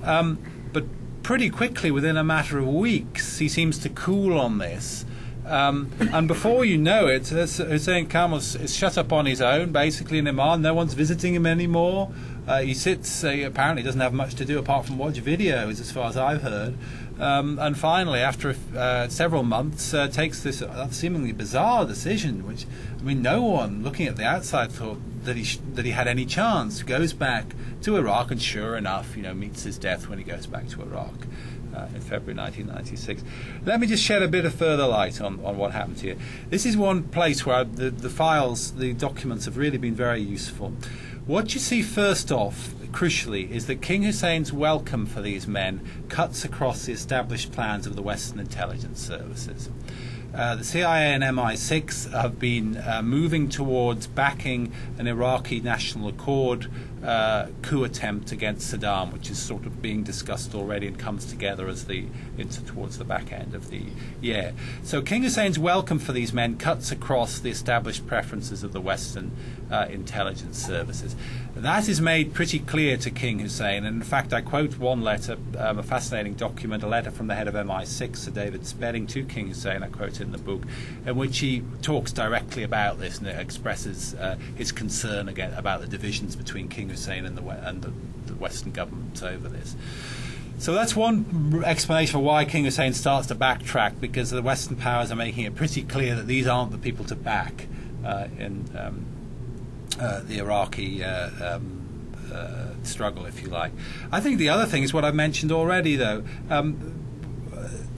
But pretty quickly, within a matter of weeks, he seems to cool on this. And before you know it, Hussein Kamel is shut up on his own, basically in Oman. No one's visiting him anymore. He sits, apparently doesn't have much to do apart from watch videos, as far as I've heard. And finally, after several months, takes this seemingly bizarre decision, which, no one looking at the outside thought that he had any chance. Goes back to Iraq, and sure enough, meets his death when he goes back to Iraq. in February 1996. Let me just shed a bit of further light on what happened here. This is one place where the files, the documents have really been very useful. What you see first off, crucially, is that King Hussein's welcome for these men cuts across the established plans of the Western intelligence services. The CIA and MI6 have been moving towards backing an Iraqi National Accord coup attempt against Saddam, which is sort of being discussed already and comes together as towards the back end of the year. So King Hussein's welcome for these men cuts across the established preferences of the Western intelligence services. That is made pretty clear to King Hussein, and in fact I quote one letter, a fascinating document, a letter from the head of MI6, Sir David Spedding, to King Hussein, I quote in the book, in which he talks directly about this and expresses his concern again about the divisions between King Hussein and the Western government over this. So that's one explanation for why King Hussein starts to backtrack, because the Western powers are making it pretty clear that these aren't the people to back in the Iraqi struggle, if you like. I think the other thing is what I've mentioned already, though.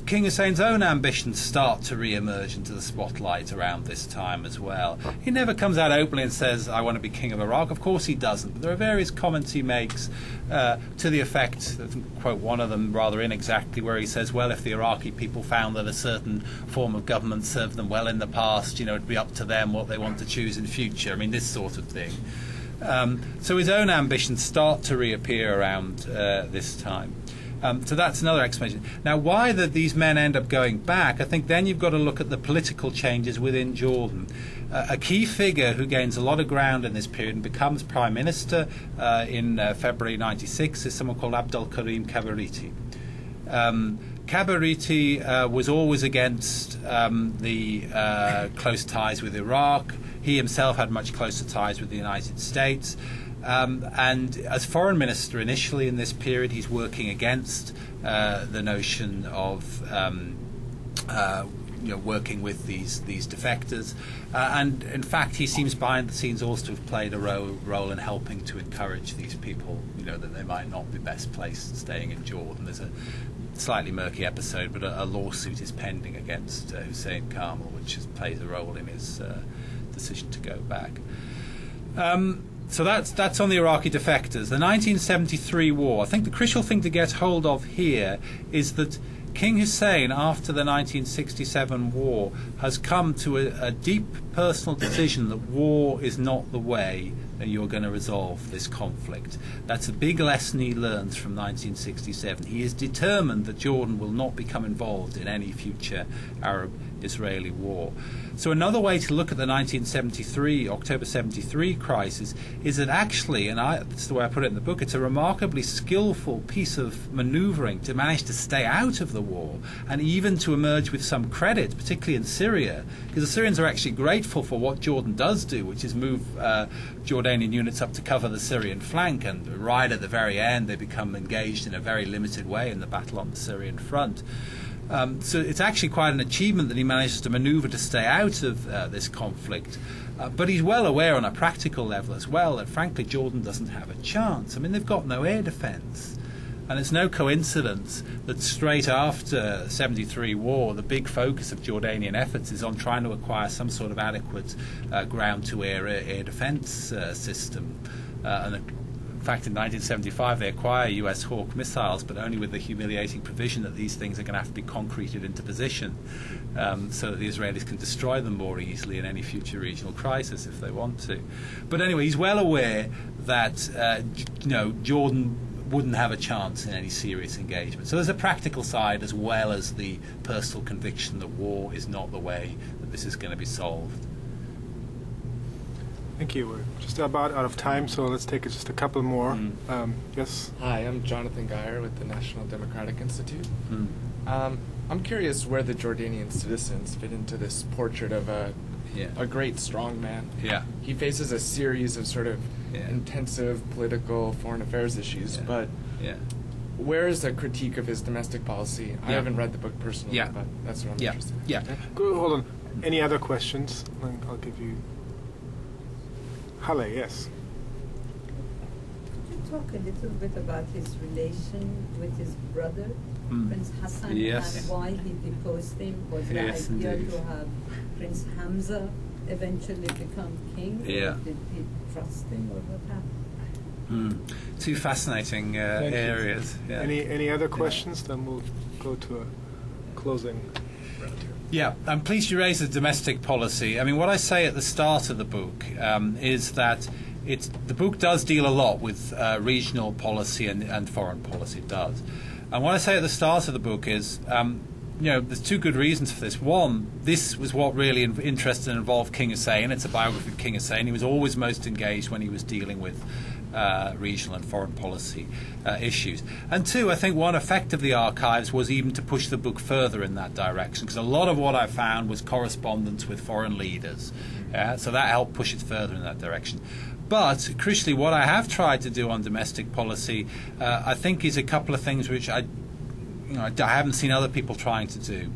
King Hussein's own ambitions start to re-emerge into the spotlight around this time as well. He never comes out openly and says, I want to be king of Iraq. Of course he doesn't. But there are various comments he makes to the effect, quote one of them rather inexactly, where he says, well, if the Iraqi people found that a certain form of government served them well in the past, it'd be up to them what they want to choose in future. I mean, this sort of thing. So his own ambitions start to reappear around this time. So that's another explanation. Now, why these men end up going back, I think then you've got to look at the political changes within Jordan. A key figure who gains a lot of ground in this period and becomes Prime Minister in February 96 is someone called Abdul Karim Kabariti. Kabariti was always against the close ties with Iraq. He himself had much closer ties with the United States. And as foreign minister initially in this period, he's working against the notion of working with these defectors. And in fact, he seems behind the scenes also to have played a role in helping to encourage these people, that they might not be best placed staying in Jordan. There's a slightly murky episode, but a lawsuit is pending against Hussein Kamal, which plays a role in his decision to go back. So that's on the Iraqi defectors. The 1973 war, I think the crucial thing to get hold of here is that King Hussein, after the 1967 war, has come to a deep personal decision that war is not the way that you're going to resolve this conflict. That's a big lesson he learns from 1967. He is determined that Jordan will not become involved in any future Arab-Israeli war. So another way to look at the October 73 crisis is that actually, and that's the way I put it in the book, it's a remarkably skillful piece of manoeuvring to manage to stay out of the war and even to emerge with some credit, particularly in Syria, because the Syrians are actually grateful for what Jordan does do, which is move Jordanian units up to cover the Syrian flank, and right at the very end they become engaged in a very limited way in the battle on the Syrian front. So it's actually quite an achievement that he manages to maneuver to stay out of this conflict. But he's well aware on a practical level as well that frankly Jordan doesn't have a chance. I mean, they've got no air defence. And it's no coincidence that straight after the 73 war, the big focus of Jordanian efforts is on trying to acquire some sort of adequate ground-to-air air defence system. And in fact, in 1975, they acquire US Hawk missiles, but only with the humiliating provision that these things are going to have to be concreted into position so that the Israelis can destroy them more easily in any future regional crisis if they want to. But anyway, he's well aware that Jordan wouldn't have a chance in any serious engagement. So there's a practical side as well as the personal conviction that war is not the way that this is going to be solved. Thank you. We're just about out of time, so let's take just a couple more. Yes? Hi, I'm Jonathan Geyer with the National Democratic Institute. I'm curious where the Jordanian citizens fit into this portrait of a great strong man. Yeah. He faces a series of sort of intensive political foreign affairs issues, but where is the critique of his domestic policy? I haven't read the book personally, but that's what I'm interested in. Yeah. Good, hold on. Any other questions? I'll give you... Halle, yes. talk a little bit about his relation with his brother, Prince Hassan, yes. and why he deposed him? Was the idea indeed. to have Prince Hamza eventually become king? Yeah. Or did he trust him, or what happened? Two fascinating areas. Yeah. Any other questions? Then we'll go to a closing round here. Yeah, I'm pleased you raised the domestic policy. I mean, what I say at the start of the book is that the book does deal a lot with regional policy and foreign policy. It does. And what I say at the start of the book is, there's two good reasons for this. One, this was what really interested and involved King Hussein. It's a biography of King Hussein. He was always most engaged when he was dealing with regional and foreign policy issues. And two, I think one effect of the archives was even to push the book further in that direction, because a lot of what I found was correspondence with foreign leaders. So that helped push it further in that direction. But crucially, what I have tried to do on domestic policy, I think, is a couple of things which I haven't seen other people trying to do.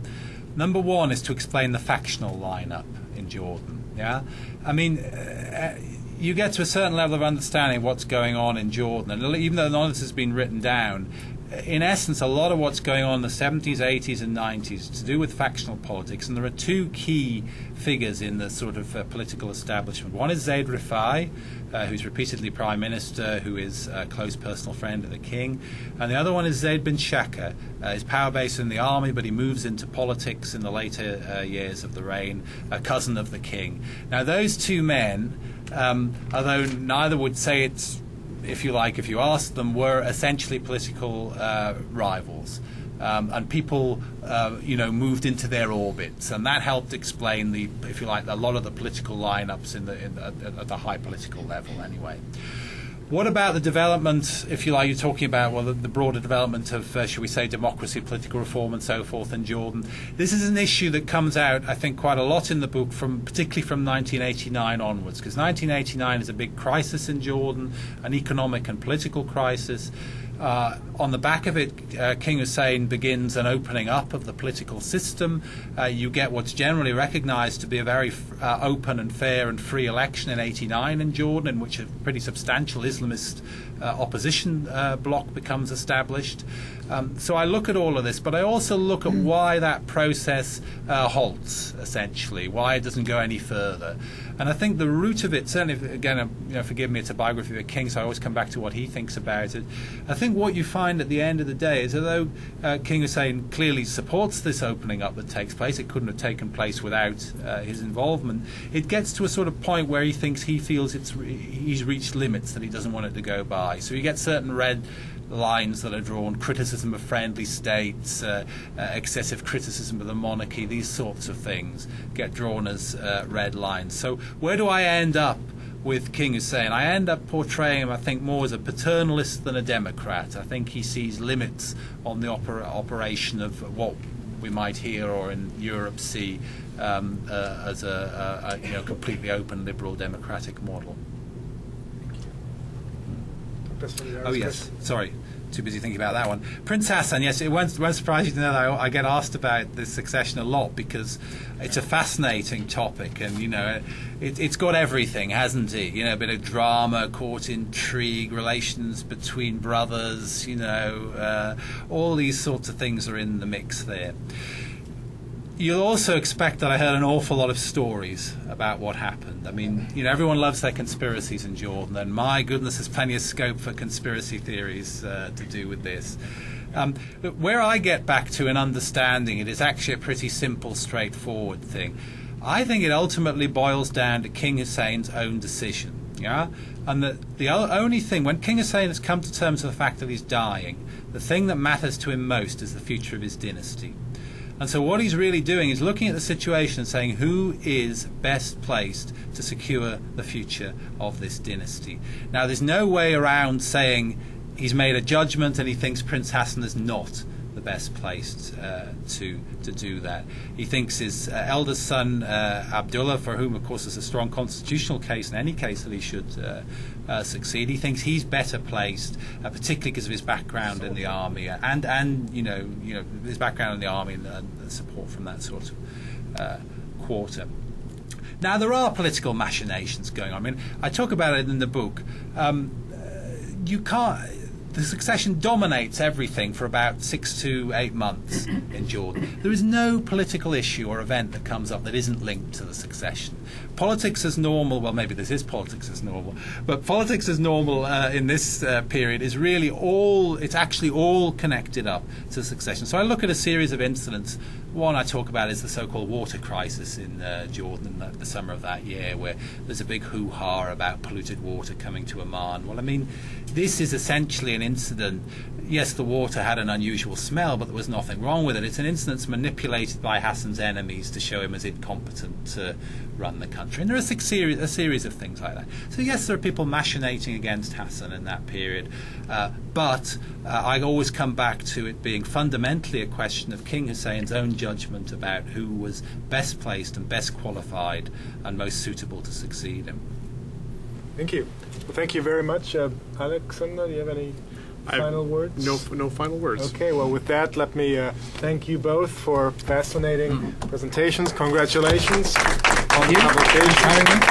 Number one is to explain the factional lineup in Jordan. I mean, you get to a certain level of understanding of what's going on in Jordan, and even though none of this has been written down, in essence, a lot of what's going on in the 70s, 80s, and 90s is to do with factional politics, and there are two key figures in the sort of political establishment. One is Zaid Rifai, who's repeatedly prime minister, who is a close personal friend of the king, and the other one is Zaid bin Shaka. His power base in the army, but he moves into politics in the later years of the reign, a cousin of the king. Now, those two men, although neither would say it's, if you like, if you ask them, were essentially political rivals. And people, moved into their orbits, and that helped explain the, if you like, a lot of the political lineups at the high political level. Anyway, what about the development? If you like, you're talking about the broader development of, shall we say, democracy, political reform, and so forth in Jordan. This is an issue that comes out, I think, quite a lot in the book, particularly from 1989 onwards, because 1989 is a big crisis in Jordan, an economic and political crisis. On the back of it, King Hussein begins an opening up of the political system. You get what's generally recognized to be a very open and fair and free election in 89 in Jordan, in which a pretty substantial Islamist opposition bloc becomes established. So I look at all of this, but I also look at why that process halts, essentially, why it doesn't go any further. And I think the root of it, certainly, again, forgive me, it's a biography of a king, so I always come back to what he thinks about it. I think what you find at the end of the day is, although King Hussein clearly supports this opening up that takes place, it couldn't have taken place without his involvement, it gets to a sort of point where he feels he's reached limits that he doesn't want it to go by. So you get certain red lines that are drawn, criticism of friendly states, excessive criticism of the monarchy, these sorts of things get drawn as red lines. So where do I end up with King Hussein? I end up portraying him, I think, more as a paternalist than a democrat. I think he sees limits on the operation of what we might hear or in Europe see as a completely open liberal democratic model. Oh yes, sorry, too busy thinking about that one. Prince Hassan, yes, it won't surprise you to know that I get asked about the succession a lot, because it's a fascinating topic, and it's got everything, hasn't it? A bit of drama, court intrigue, relations between brothers, all these sorts of things are in the mix there. You'll also expect that I heard an awful lot of stories about what happened. I mean, everyone loves their conspiracies in Jordan, and my goodness, there's plenty of scope for conspiracy theories to do with this. But where I get back to in understanding it is actually a pretty simple, straightforward thing. I think it ultimately boils down to King Hussein's own decision. And the only thing, when King Hussein has come to terms with the fact that he's dying, the thing that matters to him most is the future of his dynasty. And so what he's really doing is looking at the situation and saying, who is best placed to secure the future of this dynasty? Now, there's no way around saying he's made a judgment and he thinks Prince Hassan is not the best placed to do that. He thinks his eldest son, Abdullah, for whom, of course, there's a strong constitutional case in any case that he should succeed. He thinks he's better placed, particularly because of his background in the army and his background in the army and support from that sort of quarter. Now, there are political machinations going on. I mean, I talk about it in the book. you can't. The succession dominates everything for about 6 to 8 months in Jordan. There is no political issue or event that comes up that isn't linked to the succession. Politics as normal, well, maybe this is politics as normal, but politics as normal in this period is really it's actually all connected up to succession. So I look at a series of incidents. One I talk about is the so-called water crisis in Jordan in the summer of that year, where there's a big hoo-ha about polluted water coming to Amman. Well, I mean, this is essentially an incident. Yes, the water had an unusual smell, but there was nothing wrong with it. It's an incident that's manipulated by Hassan's enemies to show him as incompetent to run the country. And there are a series of things like that. So yes, there are people machinating against Hassan in that period, but I always come back to it being fundamentally a question of King Hussein's own judgment about who was best placed and best qualified and most suitable to succeed him. Thank you. Well, thank you very much. Alexander, do you have any final words? No final words. Okay, well, with that, let me thank you both for fascinating presentations. Congratulations on the publication.